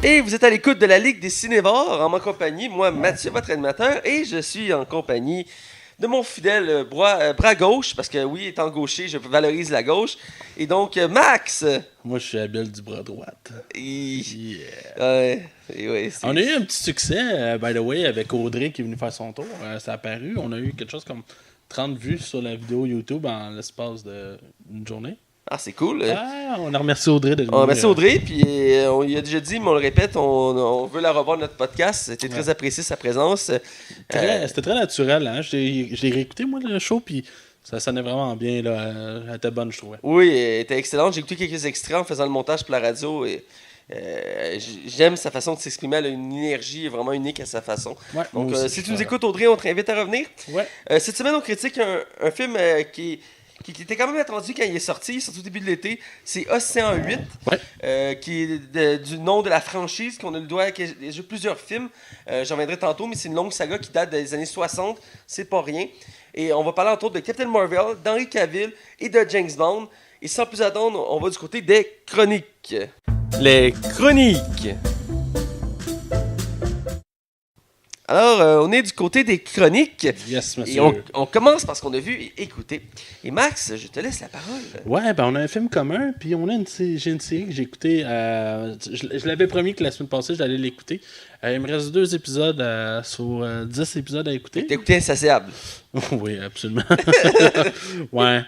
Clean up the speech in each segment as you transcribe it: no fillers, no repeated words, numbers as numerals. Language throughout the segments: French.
Et vous êtes à l'écoute de la Ligue des Cinévores en ma compagnie, moi Mathieu, votre animateur, et je suis en compagnie de mon fidèle bras gauche, parce que oui, étant gaucher, je valorise la gauche, et donc Max. Moi, je suis habile du bras droite. Yeah. On a eu un petit succès, by the way, avec Audrey qui est venue faire son tour. Ça a apparu. On a eu quelque chose comme 30 vues sur la vidéo YouTube en l'espace d'une journée. Ah, c'est cool. On a remercié Audrey de venir. On remercie Audrey, puis on lui a déjà dit, mais on le répète, on veut la revoir dans notre podcast. C'était très apprécié sa présence. C'était très naturel. Hein? J'ai réécouté, moi, le show, puis ça sonnait vraiment bien. Là. Elle était bonne, je trouvais. Oui, elle était excellente. J'ai écouté quelques extraits en faisant le montage pour la radio et j'aime sa façon de s'exprimer. Elle a une énergie vraiment unique à sa façon. Ouais, donc, aussi, si tu nous écoutes, Audrey, on t'invite à revenir. Ouais. Cette semaine, on critique un film qui était quand même attendu quand il est sorti au début de l'été. C'est Océan 8, qui est du nom de la franchise, qu'on a le droit à déjà plusieurs films. J'en reviendrai tantôt, mais c'est une longue saga qui date des années 60. C'est pas rien. Et on va parler entre autres de Captain Marvel, d'Henry Cavill et de James Bond. Et sans plus attendre, on va du côté des chroniques. Les chroniques. Alors, on est du côté des chroniques. Yes, monsieur. Et on commence parce qu'on a vu et écouté. Et Max, je te laisse la parole. Ouais, ben on a un film commun, puis j'ai une série que j'ai écoutée. Je l'avais promis que la semaine passée, j'allais l'écouter. Il me reste 2 épisodes sur 10 épisodes à écouter. T'as écouté Insatiable. Oui, absolument. Ouais.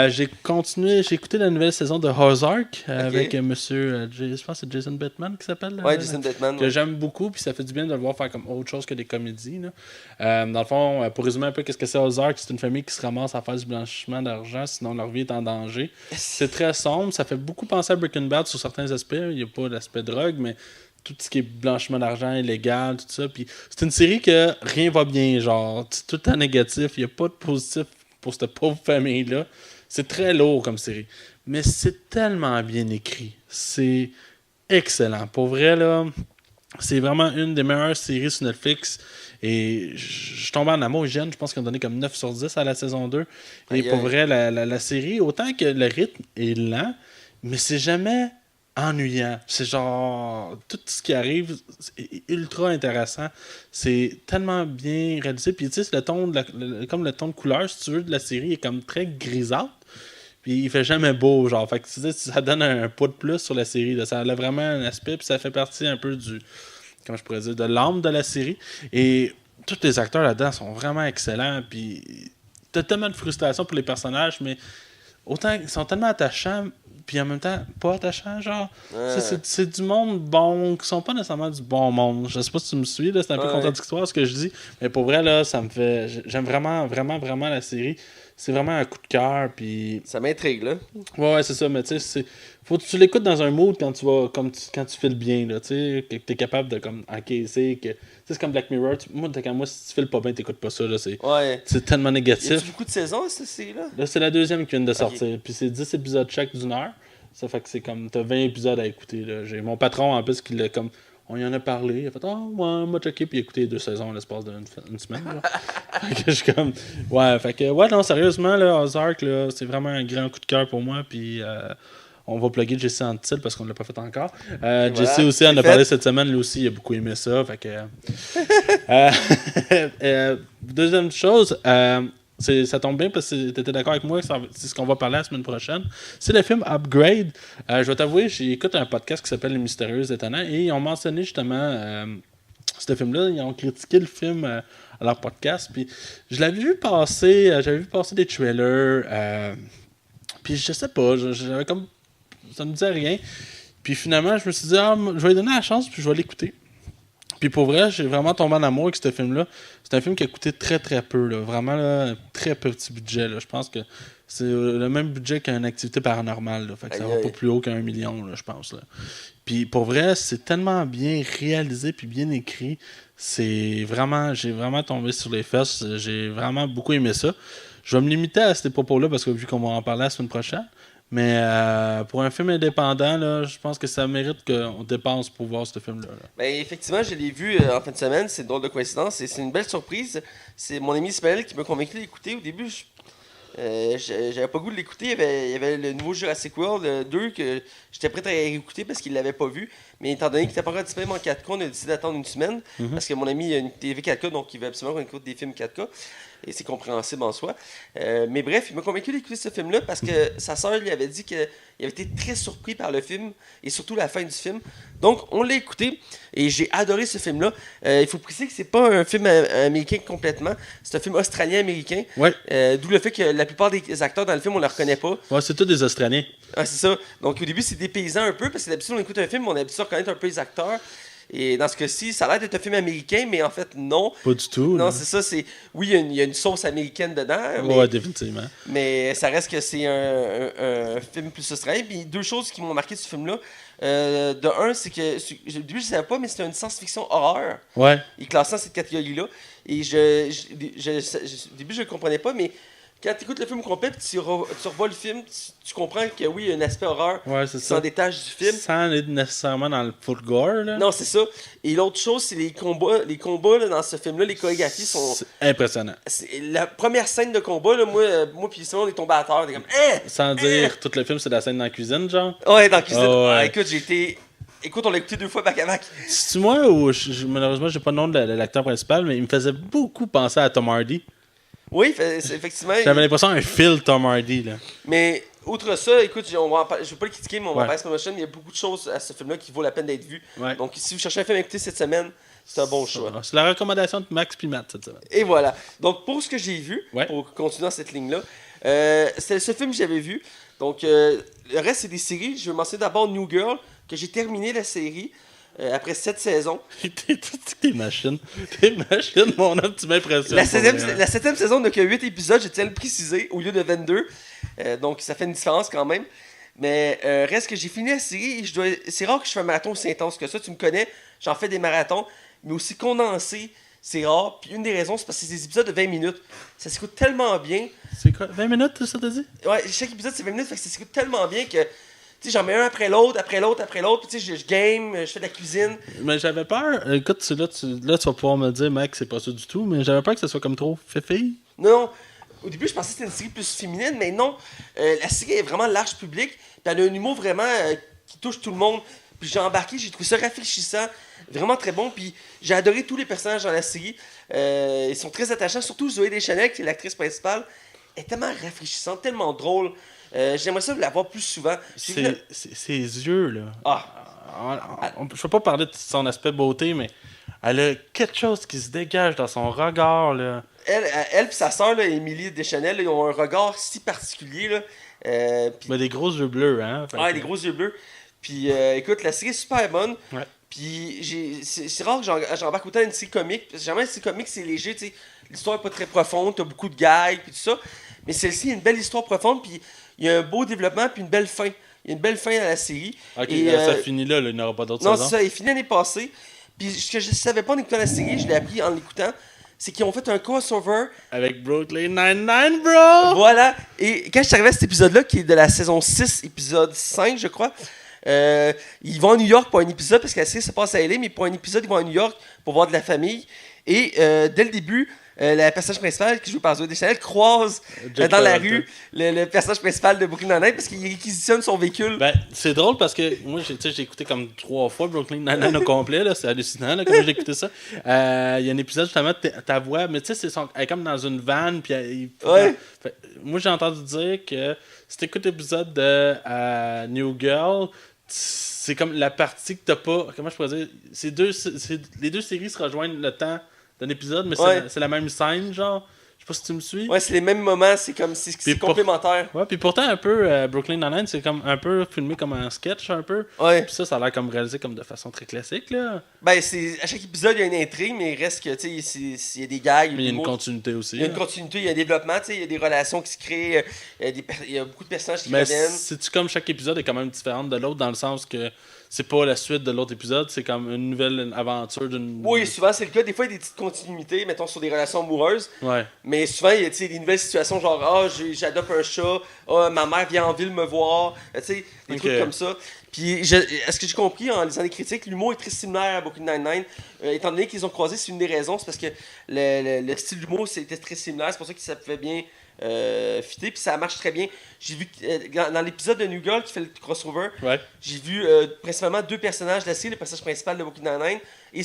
J'ai continué, j'ai écouté la nouvelle saison de Ozark avec monsieur, je pense que c'est Jason Bateman qui s'appelle. Ouais, Jason Bateman. Que j'aime beaucoup, puis ça fait du bien de le voir faire comme autre chose que des comédies. Là. Dans le fond, pour résumer un peu qu'est-ce que c'est Ozark, c'est une famille qui se ramasse à faire du blanchiment d'argent, sinon leur vie est en danger. C'est très sombre, ça fait beaucoup penser à Breaking Bad sur certains aspects. Il n'y a pas l'aspect drogue, mais tout ce qui est blanchiment d'argent, illégal, tout ça. Puis c'est une série que rien va bien, genre, c'est tout en négatif, il n'y a pas de positif pour cette pauvre famille-là. C'est très lourd comme série. Mais c'est tellement bien écrit. C'est excellent. Pour vrai, là, c'est vraiment une des meilleures séries sur Netflix. Et je tombe en amour, Jeanne, je pense qu'ils ont donné comme 9 sur 10 à la saison 2. Et pour vrai, la série, autant que le rythme est lent, mais c'est jamais ennuyant. C'est genre, tout ce qui arrive est ultra intéressant. C'est tellement bien réalisé. Puis tu sais, le ton comme le ton de couleur, si tu veux, de la série est comme très grisâtre. Puis il fait jamais beau, genre. Fait que tu sais, ça donne un poids de plus sur la série. Là. Ça a vraiment un aspect, puis ça fait partie un peu comment je pourrais dire, de l'âme de la série. Et tous les acteurs là-dedans sont vraiment excellents. Puis t'as tellement de frustration pour les personnages, mais autant ils sont tellement attachants, puis en même temps pas attachants, genre. C'est du monde bon, qui sont pas nécessairement du bon monde. Je sais pas si tu me suis, là, c'est un peu contradictoire ce que je dis, mais pour vrai, là, ça me fait. J'aime vraiment, vraiment, vraiment la série. C'est vraiment un coup de cœur, puis. Ça m'intrigue, là. Ouais, c'est ça, mais tu sais, faut que tu l'écoutes dans un mood quand tu vas, quand tu files bien, là, tu sais, que t'es capable de, comme, encaisser, que. Tu sais, c'est comme Black Mirror. Moi, si tu files pas bien, t'écoutes pas ça, là, c'est tellement négatif. Y a beaucoup de saisons, cette série-là? Là, c'est la deuxième qui vient de sortir, puis c'est 10 épisodes chaque d'1 heure. Ça fait que c'est comme, t'as 20 épisodes à écouter, là. J'ai mon patron, en plus, qui l'a comme. On y en a parlé, il a fait « Ah, ouais, moi checké » puis il a écouté 2 saisons à l'espace d'une semaine. Fait que je suis comme... Ouais, fait que... Ouais, non, sérieusement, là, Ozark, là, c'est vraiment un grand coup de cœur pour moi, puis on va plugger Jesse Antil parce qu'on l'a pas fait encore. Jesse aussi en a parlé cette semaine, lui aussi, il a beaucoup aimé ça, fait que... deuxième chose... ça tombe bien parce que tu étais d'accord avec moi, c'est ce qu'on va parler la semaine prochaine. C'est le film Upgrade. Je vais t'avouer, j'écoute un podcast qui s'appelle Les Mystérieux Étonnants et ils ont mentionné justement ce film-là. Ils ont critiqué le film à leur podcast. Puis je l'avais vu passer, j'avais vu passer des trailers. Puis je sais pas, j'avais comme. Ça me disait rien. Puis finalement, je me suis dit, je vais lui donner la chance puis je vais l'écouter. Puis pour vrai, j'ai vraiment tombé en amour avec ce film-là. C'est un film qui a coûté très très peu, là. Vraiment là, un très petit budget. Là. Je pense que c'est le même budget qu'une activité paranormale. Là. Fait que ça va pas plus haut qu'1 million, là, je pense. Là. Puis pour vrai, c'est tellement bien réalisé puis bien écrit. J'ai vraiment tombé sur les fesses. J'ai vraiment beaucoup aimé ça. Je vais me limiter à ces propos-là parce que vu qu'on va en parler la semaine prochaine. Mais pour un film indépendant, là, je pense que ça mérite qu'on dépense pour voir ce film-là. Là. Ben, effectivement, je l'ai vu en fin de semaine. C'est une drôle de coïncidence. Et c'est une belle surprise. C'est mon ami Ismaël qui m'a convaincu de l'écouter. Au début, j'avais pas le goût de l'écouter. Il y avait le nouveau Jurassic World 2 que j'étais prêt à écouter parce qu'il l'avait pas vu. Mais étant donné qu'il n'était pas encore disponible en 4K, on a décidé d'attendre une semaine. Parce que mon ami a une TV 4K, donc il veut absolument qu'on écoute des films 4K. Et c'est compréhensible en soi. Mais bref, il m'a convaincu d'écouter ce film-là parce que sa sœur lui avait dit qu'il avait été très surpris par le film et surtout la fin du film. Donc, on l'a écouté et j'ai adoré ce film-là. Il faut préciser que c'est pas un film américain complètement. C'est un film australien-américain. Ouais. D'où le fait que la plupart des acteurs dans le film, on ne les reconnaît pas. Ouais, c'est tous des Australiens. Ah, c'est ça. Donc, au début, c'est des paysans un peu parce que d'habitude, on écoute un film, on a l'habitude de reconnaître un peu les acteurs. Et dans ce cas-ci, ça a l'air d'être un film américain, mais en fait, non. Pas du tout. Non, c'est ça. Oui, il y a une sauce américaine dedans. Mais, ouais, définitivement. Mais ça reste que c'est un film plus australien. Puis deux choses qui m'ont marqué de ce film-là. De un, c'est que, au début, je ne savais pas, mais c'était une science-fiction horreur. Ouais. Il classe dans cette catégorie-là. Et au début, je ne comprenais pas, mais quand tu écoutes le film complet et tu revois le film, tu comprends que oui, il y a un aspect horreur qui s'en détache du film. Sans être nécessairement dans le full gore. Là. Non, c'est ça. Et l'autre chose, c'est les combats. Les combats là, dans ce film-là, les chorégraphies sont. C'est impressionnant. La première scène de combat, là, moi puis Simon, on est tombé à terre. On est comme. Sans dire tout le film, c'est la scène dans la cuisine, genre. Ouais, dans la cuisine. Ouais. Écoute, on l'a écouté 2 fois back à back. C'est-tu moi ou malheureusement, j'ai pas le nom de l'acteur principal, mais il me faisait beaucoup penser à Tom Hardy. Oui, effectivement. J'avais l'impression d'un Phil Tom Hardy, là. Mais outre ça, écoute, je vais pas le critiquer, mais on va en parler sur ma chaîne. Il y a beaucoup de choses à ce film-là qui vaut la peine d'être vu. Ouais. Donc, si vous cherchez un film à écouter cette semaine, c'est un bon choix. C'est la recommandation de Max puis Matt cette semaine. Et voilà. Donc, pour ce que j'ai vu, pour continuer dans cette ligne-là, c'est ce film que j'avais vu. Donc, le reste, c'est des séries. Je vais mentionner d'abord New Girl, que j'ai terminé la série. Après 7 saisons. T'es machine, mon homme, tu m'impressionnes. La 7e saison n'a que 8 épisodes, je tiens à le préciser, au lieu de 22. Donc ça fait une différence quand même. Mais reste que j'ai fini la série et c'est rare que je fais un marathon aussi intense que ça. Tu me connais, j'en fais des marathons, mais aussi condensés, c'est rare. Puis une des raisons, c'est parce que c'est des épisodes de 20 minutes. Ça s'écoute tellement bien. C'est quoi, 20 minutes, ça t'as dit? Ouais, chaque épisode c'est 20 minutes, fait que ça s'écoute tellement bien que... Tu sais, j'en mets un après l'autre, puis tu sais, je game, je fais de la cuisine. Mais j'avais peur, écoute, là, tu vas pouvoir me dire, mec, c'est pas ça du tout, mais j'avais peur que ça soit comme trop fille. Non, au début, je pensais que c'était une série plus féminine, mais non. La série est vraiment large public, puis elle a un humour vraiment qui touche tout le monde. Puis j'ai embarqué, j'ai trouvé ça rafraîchissant, vraiment très bon, puis j'ai adoré tous les personnages dans la série. Ils sont très attachants, surtout Zooey Deschanel, qui est l'actrice principale, est tellement rafraîchissante, tellement drôle. J'aimerais ça la voir plus souvent. Ses yeux, là. Je ne vais pas parler de son aspect beauté, mais elle a quelque chose qui se dégage dans son regard, là. Elle et sa sœur, Émilie Deschanel, ils ont un regard si particulier, là. Mais des gros yeux bleus, hein. Ouais, des gros yeux bleus. Puis écoute, la série est super bonne. Ouais. Puis c'est rare que j'embarque autant dans une série comique. Parce que généralement, une série comique, c'est léger, tu sais. L'histoire n'est pas très profonde, t'as beaucoup de gags, puis tout ça. Mais celle-ci, il y a une belle histoire profonde, puis il y a un beau développement, puis une belle fin. Il y a une belle fin à la série. Ok, ça finit là, il n'y aura pas d'autre saison. Non, c'est ça, il finit l'année passée. Puis ce que je ne savais pas en écoutant la série, je l'ai appris en l'écoutant, c'est qu'ils ont fait un crossover. Avec Brooklyn Nine-Nine, bro! Voilà. Et quand je suis arrivé à cet épisode-là, qui est de la saison 6, épisode 5, je crois, ils vont à New York pour un épisode, parce que la série se passe à LA, mais pour un épisode, ils vont à New York pour voir de la famille. Et dès le début, le personnage principal, qui joue par Zooey Deschanel, croise dans la rue le personnage principal de Brooklyn Nine-Nine parce qu'il réquisitionne son véhicule. Ben, c'est drôle parce que moi, j'ai écouté comme 3 fois Brooklyn Nine-Nine au complet, là, c'est hallucinant là, comment j'ai écouté ça. Il y a un épisode justement de ta voix, mais tu sais, elle est comme dans une van. Puis moi, j'ai entendu dire que si tu écoutes l'épisode de New Girl, c'est comme la partie que t'as pas. Comment je pourrais dire? Les deux séries se rejoignent le temps d'un épisode, mais c'est la même scène, genre. Je sais pas si tu me suis. Ouais, c'est les mêmes moments, c'est comme c'est complémentaire. Ouais, puis pourtant, un peu, Brooklyn Nine-Nine, c'est comme un peu filmé comme un sketch, un peu. Ouais. Puis ça a l'air comme réalisé comme de façon très classique, là. Ben, à chaque épisode, il y a une intrigue, mais il reste que, tu sais, il y a des gags. Mais il y a une continuité aussi. Il y a une continuité, il y a un développement, tu sais, il y a des relations qui se créent, il y a beaucoup de personnages qui reviennent. Mais c'est-tu comme chaque épisode est quand même différent de l'autre, dans le sens que c'est pas la suite de l'autre épisode, c'est comme une nouvelle aventure d'une... Oui, souvent c'est le cas. Des fois, il y a des petites continuités, mettons, sur des relations amoureuses. Ouais. Mais souvent, il y a des nouvelles situations, genre, j'adopte un chat, ma mère vient en ville me voir, tu sais, des trucs comme ça. Puis, est-ce que j'ai compris en lisant les critiques, l'humour est très similaire à Brooklyn Nine-Nine. Étant donné qu'ils ont croisé, c'est une des raisons, c'est parce que le style d'humour c'était très similaire. C'est pour ça que ça pouvait bien fitter, puis ça marche très bien. J'ai vu dans l'épisode de New Girl qui fait le crossover, j'ai vu principalement 2 personnages de la série, le personnage principal de Brooklyn Nine-Nine et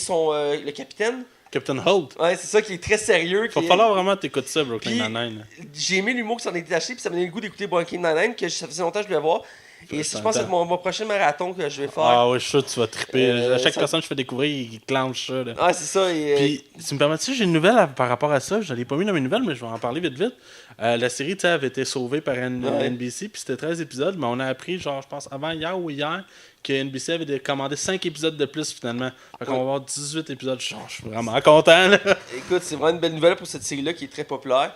le capitaine. Captain Holt. Ouais, c'est ça qui est très sérieux. Il va falloir vraiment t'écouter ça, Brooklyn Nine-Nine. J'ai aimé l'humour qui s'en est détaché, puis ça m'a donné le goût d'écouter Brooklyn Nine-Nine, que ça faisait longtemps que je voulais voir. Et je pense que c'est mon prochain marathon que je vais faire. Ah ouais, je suis sûr que tu vas triper. À chaque personne que je fais découvrir, il clenche ça. Là. Ah, c'est ça. Puis, tu me permets-tu, j'ai une nouvelle par rapport à ça. Je ne l'ai pas mis dans mes nouvelles, mais je vais en parler vite. La série avait été sauvée par NBC, puis c'était 13 épisodes, mais on a appris, genre, je pense, avant hier ou hier, que NBC avait commandé 5 épisodes de plus finalement. Fait qu'on va avoir 18 épisodes. Je suis vraiment content. Là. Écoute, c'est vraiment une belle nouvelle pour cette série-là qui est très populaire.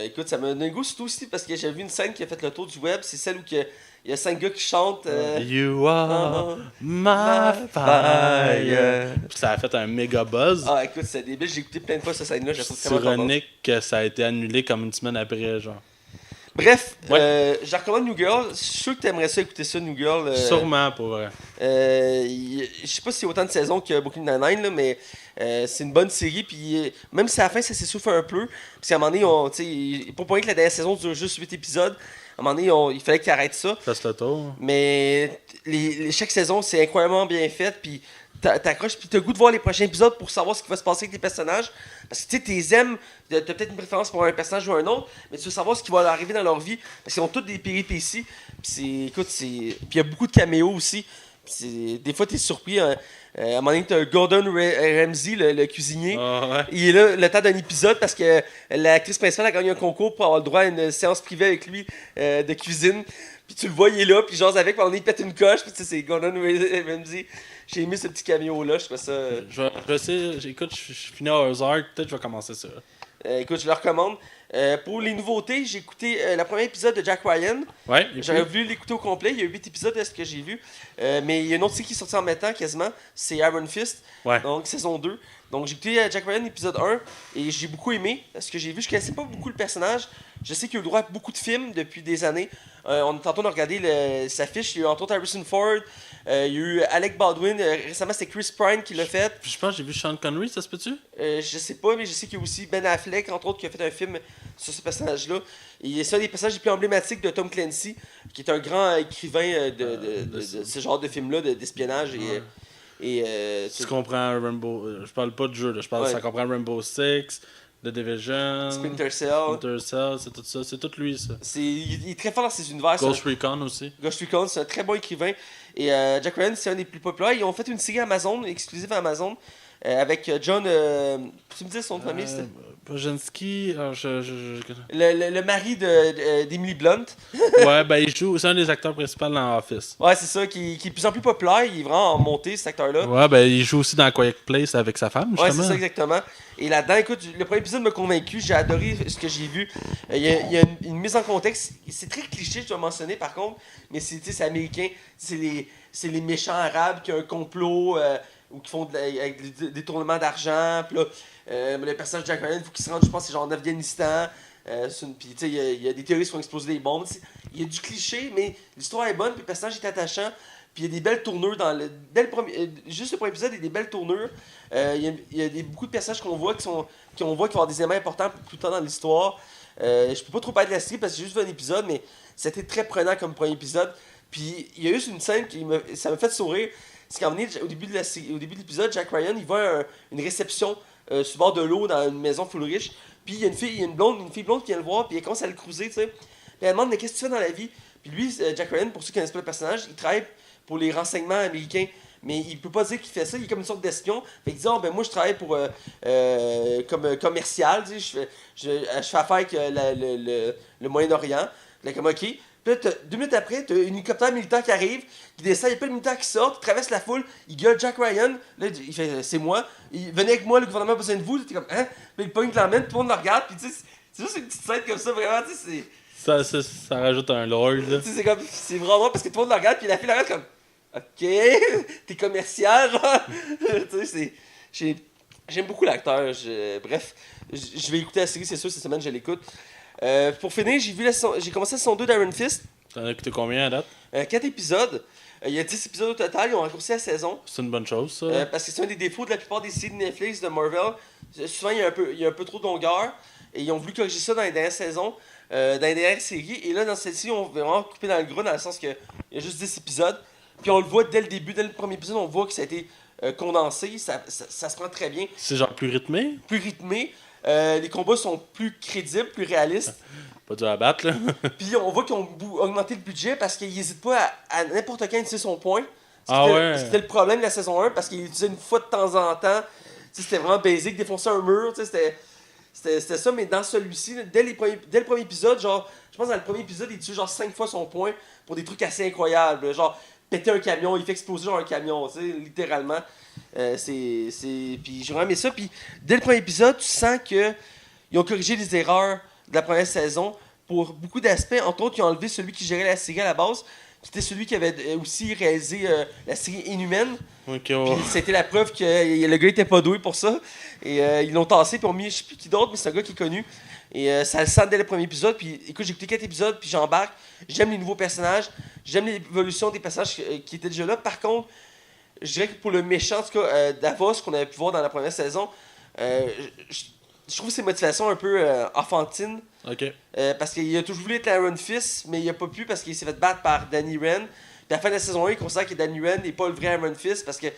Écoute, ça m'a donné le goût surtout aussi parce que j'ai vu une scène qui a fait le tour du web. C'est celle où il y a 5 gars qui chantent You are my fire. Puis ça a fait un méga buzz. Ah, écoute, c'est débile. J'ai écouté plein de fois cette scène-là. C'est ironique que ça a été annulé comme une semaine après, genre. Bref, je recommande New Girl. Je suis sûr que tu aimerais ça écouter ça, New Girl. Sûrement, pour vrai. Je sais pas s'il y a autant de saisons que Brooklyn Nine-Nine, là, mais c'est une bonne série. Puis même si à la fin, ça s'essouffle un peu. Parce qu'à un moment donné, pour pas que la dernière saison dure juste 8 épisodes, à un moment donné, il fallait qu'ils arrêtent ça. Fasse le tour. Mais chaque saison, c'est incroyablement bien fait. Puis t'accroches, puis t'as le goût de voir les prochains épisodes pour savoir ce qui va se passer avec les personnages. Parce que tu sais, t'es aimes, t'as peut-être une préférence pour un personnage ou un autre, mais tu veux savoir ce qui va leur arriver dans leur vie. Parce qu'ils ont toutes des péripéties. Puis puis il y a beaucoup de caméos aussi. Des fois, t'es surpris. À un moment donné, t'as Gordon Ramsay, le cuisinier. Il est là le temps d'un épisode parce que l'actrice principale a gagné un concours pour avoir le droit à une séance privée avec lui de cuisine. Puis tu le vois, il est là, puis j'ose avec, puis on il pète une coche, puis tu sais, c'est Gordon Ramsay. J'ai aimé ce petit cameo-là, je trouve ça... Je sais, écoute, je finis à Ozark, peut-être que je vais commencer ça. Écoute, je le recommande. Pour les nouveautés, j'ai écouté le premier épisode de Jack Ryan. Ouais, j'aurais voulu l'écouter au complet. Il y a 8 épisodes, est-ce que j'ai vu. Mais il y a une autre série qui est sortie en même temps, quasiment. C'est Iron Fist. Donc, saison 2. Donc, j'ai écouté Jack Ryan, épisode 1. Et j'ai beaucoup aimé ce que j'ai vu. Je connaissais pas beaucoup le personnage. Je sais qu'il a eu le droit à beaucoup de films depuis des années. Tantôt, on a regardé sa fiche. Il y a eu entre autres Harrison Ford. Il y a eu Alec Baldwin. Récemment, c'est Chris Pine qui l'a fait. Je pense que j'ai vu Sean Connery, ça se peut-tu? Je sais pas, mais je sais qu'il y a aussi Ben Affleck, entre autres, qui a fait un film sur ce personnage-là. Et c'est un des personnages les plus emblématiques de Tom Clancy, qui est un grand écrivain de ce genre de film-là, d'espionnage. Tu comprends Rainbow... je parle pas de jeu, là. Je parle ça comprend Rainbow Six, The Division, Splinter Cell, c'est tout ça. C'est tout lui, ça. Il est très fort dans ses univers. Ghost Recon aussi. Ghost Recon, c'est un très bon écrivain. Et Jack Ryan, c'est un des plus populaires. Ils ont fait une série Amazon, exclusive à Amazon, avec John... tu me dis son nom de famille, c'était... Bojanski, le mari d'Emily Blunt. Ouais, ben il joue, c'est un des acteurs principaux dans Office. Ouais, c'est ça, qui est de plus en plus populaire. Il est vraiment en montée, cet acteur-là. Ouais, ben il joue aussi dans Quiet Place avec sa femme, justement. Ouais, c'est ça, exactement. Et là-dedans, écoute, le premier épisode m'a convaincu. J'ai adoré ce que j'ai vu. Il y a une mise en contexte. C'est très cliché, je dois mentionner, par contre. Mais c'est américain. C'est les méchants arabes qui ont un complot ou qui font avec des détournements d'argent. Puis là, le personnage de Jack Ryan, il faut qu'il se rende, je pense, c'est genre en Afghanistan. Puis tu sais, il y a des terroristes qui vont exploser des bombes. Il y a du cliché, mais l'histoire est bonne, puis le personnage est attachant. Puis il y a des belles tournures dans le. Juste le premier épisode, il y a des belles tournures. Il y a beaucoup de personnages qu'on voit qui vont avoir des éléments importants plus tard dans l'histoire. Je peux pas trop parler de la série parce que j'ai juste vu un épisode, mais c'était très prenant comme premier épisode. Puis il y a juste une scène ça m'a fait sourire. C'est qu'à un moment donné, au début de l'épisode, Jack Ryan, il voit une réception sur le bord de l'eau dans une maison full riche. Puis il y a une fille blonde qui vient le voir, puis elle commence à le cruiser, tu sais. Puis elle demande, mais qu'est-ce que tu fais dans la vie? Puis lui, Jack Ryan, pour ceux qui connaissent pas le personnage, il travaille pour les renseignements américains. Mais il peut pas dire qu'il fait ça, il est comme une sorte d'espion. Fait qu'il dit, moi je travaille pour comme commercial, tu sais, je fais affaire avec le Moyen-Orient. Là, comme ok. Puis là, 2 minutes après, t'as un hélicoptère militaire qui arrive, qui descend, il y a pas le militaire qui sort, qui traverse la foule, il gueule Jack Ryan, là il fait c'est moi, venez avec moi, le gouvernement a besoin de vous, t'es comme hein, puis il pogne, il l'emmène, tout le monde le regarde, puis tu sais, c'est juste une petite scène comme ça, vraiment, tu sais, ça rajoute un lore, là. C'est vraiment parce que tout le monde le regarde, puis la fille la regarde comme ok, t'es commercial, genre, tu sais, j'aime beaucoup l'acteur, bref, je vais écouter la série, c'est sûr, cette semaine je l'écoute. Pour finir, j'ai commencé la saison 2 d'Iron Fist. T'en as écouté combien à date? 4 épisodes. Il y a 10 épisodes au total, ils ont raccourci la saison. C'est une bonne chose, ça. Parce que c'est un des défauts de la plupart des séries de Netflix, de Marvel. Souvent, il y a un peu trop de longueur. Et ils ont voulu corriger ça dans les dernières saisons, dans les dernières séries. Et là, dans celle-ci, on va vraiment couper dans le gros, dans le sens qu'il y a juste 10 épisodes. Puis on le voit dès le début, dès le premier épisode, on voit que ça a été condensé. Ça se prend très bien. C'est genre plus rythmé? Plus rythmé. Les combats sont plus crédibles, plus réalistes. Pas dur à battre, là. Puis on voit qu'ils ont augmenté le budget parce qu'ils n'hésitent pas à n'importe quand utiliser son point. C'était le problème de la saison 1 parce qu'ils l'utilisaient une fois de temps en temps. C'était vraiment basique, défoncer un mur. C'était ça, mais dans celui-ci, dès le premier épisode, genre, je pense que dans le premier épisode, il utilise genre 5 fois son point pour des trucs assez incroyables. Genre, péter un camion, il fait exploser genre un camion, littéralement. Puis j'ai vraiment aimé ça. Puis dès le premier épisode, tu sens qu'ils ont corrigé les erreurs de la première saison pour beaucoup d'aspects. Entre autres, ils ont enlevé celui qui gérait la série à la base, qui était celui qui avait aussi réalisé la série Inhumaine. Okay, Puis c'était la preuve que le gars était pas doué pour ça. Et ils l'ont tassé, puis ont mis je sais plus qui d'autre, mais c'est un gars qui est connu. Et ça le sent dès le premier épisode. Puis écoute, j'ai écouté 4 épisodes, puis j'embarque. J'aime les nouveaux personnages. J'aime l'évolution des personnages qui étaient déjà là. Par contre, je dirais que pour le méchant, en tout cas, Davos, qu'on avait pu voir dans la première saison, je trouve ses motivations un peu enfantines. Ok. Parce qu'il a toujours voulu être Iron Fist, mais il a pas pu parce qu'il s'est fait battre par Danny Rand. Puis à la fin de la saison 1, il considère que Danny Rand n'est pas le vrai Iron Fist parce qu'il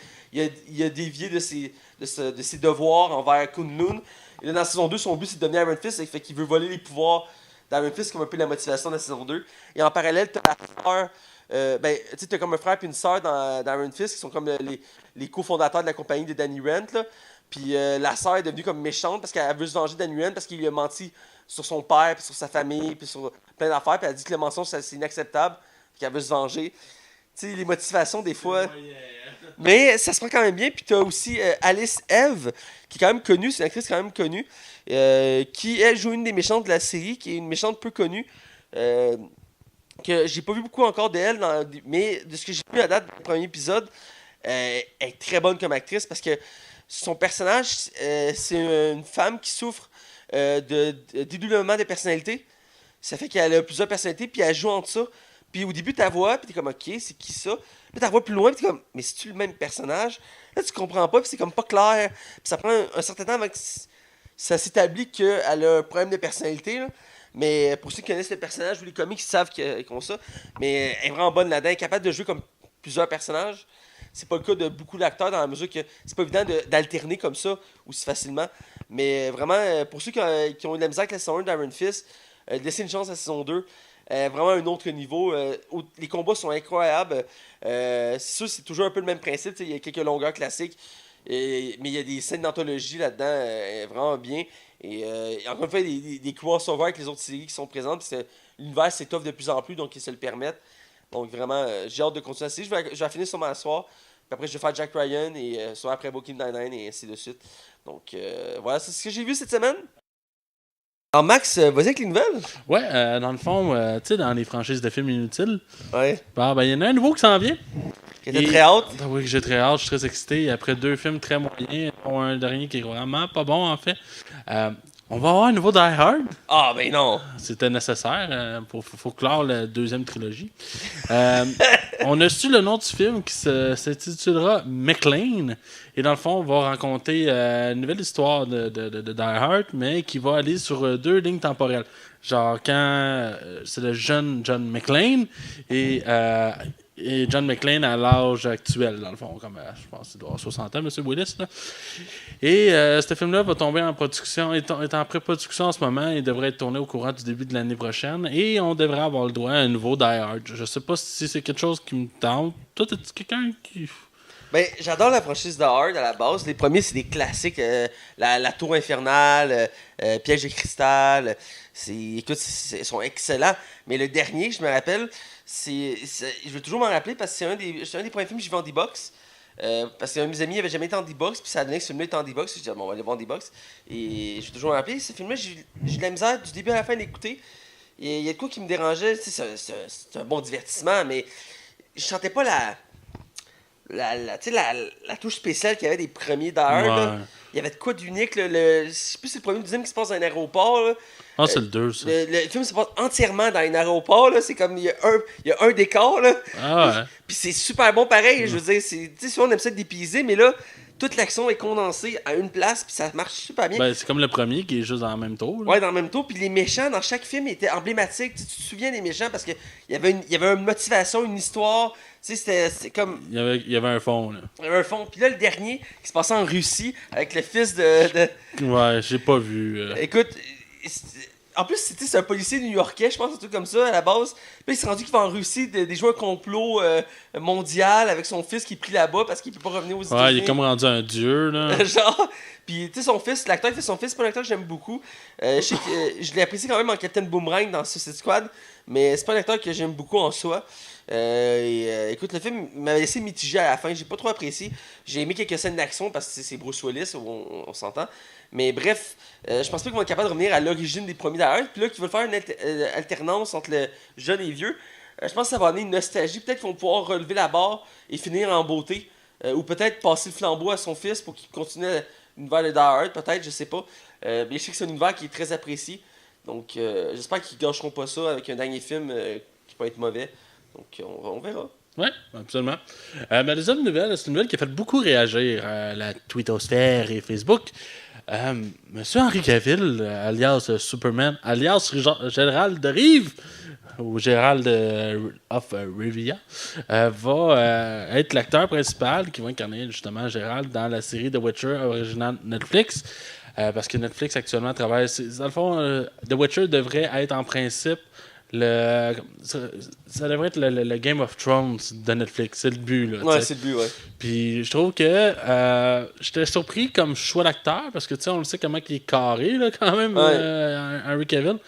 a dévié de ses devoirs envers Kunlun. Et là, dans la saison 2, son but c'est de devenir Iron Fist, fait qu'il veut voler les pouvoirs d'Iron Fist, comme un peu la motivation de la saison 2. Et en parallèle, t'as la sœur. T'as comme un frère et une sœur dans Iron Fist qui sont comme les cofondateurs de la compagnie de Danny Rand. Là. Puis la sœur est devenue comme méchante parce qu'elle veut se venger de Danny Rand parce qu'il lui a menti sur son père, puis sur sa famille, puis sur plein d'affaires. Puis elle a dit que le mensonge c'est inacceptable, qu'elle veut se venger. Tu sais, les motivations des fois. Mais ça se prend quand même bien. Puis t'as aussi Alice Eve, qui est quand même connue, c'est une actrice quand même connue, qui elle joue une des méchantes de la série, qui est une méchante peu connue. Que j'ai pas vu beaucoup encore d'elle, mais de ce que j'ai vu à date du premier épisode, elle est très bonne comme actrice parce que son personnage, c'est une femme qui souffre de dédoublement de personnalité. Ça fait qu'elle a plusieurs personnalités, puis elle joue entre ça. Puis au début, tu la vois, puis t'es comme, ok, c'est qui ça? Puis tu la vois plus loin, puis t'es comme, mais c'est-tu le même personnage? Là, tu comprends pas, puis c'est comme pas clair. Puis ça prend un certain temps avant que ça s'établit qu'elle a un problème de personnalité, là. Mais pour ceux qui connaissent le personnage ou les comics, ils savent qu'ils ont ça. Mais elle est vraiment bonne là-dedans. Elle est capable de jouer comme plusieurs personnages. C'est pas le cas de beaucoup d'acteurs dans la mesure que c'est pas évident d'alterner comme ça aussi facilement. Mais vraiment, pour ceux qui ont eu de la misère avec la saison 1 d'Iron Fist, laissez une chance à la saison 2. Vraiment un autre niveau. Les combats sont incroyables. C'est sûr, c'est toujours un peu le même principe. Il y a quelques longueurs classiques. Mais il y a des scènes d'anthologie là-dedans vraiment bien. Et encore une fois, des crossovers avec les autres séries qui sont présentes. Parce que l'univers s'étoffe de plus en plus, donc ils se le permettent. Donc vraiment, j'ai hâte de continuer la série. Je vais finir sur ma soir. Puis après, je vais faire Jack Ryan et soit après Brooklyn Nine-Nine et ainsi de suite. Donc voilà, c'est ce que j'ai vu cette semaine. Alors Max, vas-y avec les nouvelles. Ouais, dans le fond, tu sais, dans les franchises de films inutiles, ouais. Il y en a un nouveau qui s'en vient. Que t'as très hâte. Oui, que j'ai très hâte, je suis très excité. Après 2 films très moyens, un dernier qui est vraiment pas bon en fait. On va avoir un nouveau Die Hard. Ah, ben non. C'était nécessaire pour clore la 2e trilogie. On a su le nom du film qui s'intitulera McLean. Et dans le fond, on va raconter une nouvelle histoire de Die Hard, mais qui va aller sur 2 lignes temporelles. Genre quand c'est le jeune John McClane et John McClane à l'âge actuel, dans le fond, comme je pense qu'il doit avoir 60 ans, M. Willis. Là. Et ce film-là va tomber en production, est en pré-production en ce moment et devrait être tourné au courant du début de l'année prochaine. Et on devrait avoir le droit à un nouveau Die Hard. Je sais pas si c'est quelque chose qui me tente. Toi, t'es quelqu'un qui... Ben, j'adore la franchise de Hard à la base. Les premiers, c'est des classiques. La Tour Infernale, Piège de Cristal. Écoute, ils sont excellents. Mais le dernier, je me rappelle, je vais toujours m'en rappeler parce que c'est un des premiers films que j'ai vu en D-Box. Parce qu'un de mes amis n'avait jamais été en D-Box, puis ça a donné que ce film-là était en D-Box. Je dis, bon, on va aller voir en D-Box. Et je vais toujours m'en rappeler. Ce film-là, j'ai de la misère du début à la fin d'écouter. Et il y a de quoi qui me dérangeait. C'est un bon divertissement, mais je sentais pas la touche spéciale qu'il y avait des premiers Die Hard. il y avait de quoi d'unique. Là, je sais plus si c'est le premier ou le deuxième qui se passe dans un aéroport. Là. Ah, c'est le 2, ça. Le film se passe entièrement dans un aéroport. Là. C'est comme, il y a un décor. Là. Ah ouais. Puis c'est super bon pareil. Je veux dire, tu sais, souvent on aime ça dépayser, mais là, toute l'action est condensée à une place, puis ça marche super bien. Ben, c'est comme le premier qui est juste dans le même tour. Là. Ouais, dans le même tour. Puis les méchants, dans chaque film, étaient emblématiques. Tu te souviens des méchants parce qu'il y avait une motivation, une histoire. Tu sais, c'était comme. Il y avait un fond, là. Il y avait un fond. Puis là, le dernier, qui se passait en Russie, avec le fils de... Ouais, j'ai pas vu. Écoute, en plus, c'est un policier new-yorkais, je pense, un truc comme ça, à la base. Puis il s'est rendu qu'il va en Russie des jouer un complot mondial avec son fils qui est pris là-bas parce qu'il peut pas revenir aux États-Unis. Ouais, il est comme rendu un dieu, là. Genre, puis tu sais, son fils, l'acteur qui fait son fils, c'est pas un acteur que j'aime beaucoup. Je sais que je l'ai apprécié quand même en Captain Boomerang dans Suicide Squad, mais c'est pas un acteur que j'aime beaucoup en soi. Écoute, le film m'a laissé mitigé à la fin, j'ai pas trop apprécié. J'ai aimé quelques scènes d'action parce que c'est Bruce Willis, on s'entend. Mais bref, je pense pas qu'ils vont être capables de revenir à l'origine des premiers d'ailleurs. Puis là, qu'ils veulent faire une alternance entre le jeune et vieux. Je pense que ça va amener une nostalgie. Peut-être qu'ils vont pouvoir relever la barre et finir en beauté. Ou peut-être passer le flambeau à son fils pour qu'il continue l'univers de Die Hard, peut-être, je sais pas. Mais je sais que c'est un univers qui est très apprécié. Donc j'espère qu'ils gâcheront pas ça avec un dernier film qui peut être mauvais. Donc on verra. Oui, absolument. Ma deuxième nouvelle, c'est une nouvelle qui a fait beaucoup réagir la twittosphère et Facebook. Monsieur Henry Cavill, alias Superman, alias Gérald de Rive, ou Gérald of Rivia, va être l'acteur principal qui va incarner justement Gérald dans la série The Witcher originale Netflix. Parce que Netflix actuellement travaille. Dans le fond, The Witcher devrait être en principe ça devrait être le Game of Thrones de Netflix. C'est le but. Là, ouais, c'est le but, ouais. Puis je trouve que j'étais surpris comme choix d'acteur parce que tu sais, on le sait comment il est carré là, quand même, Henry Cavill.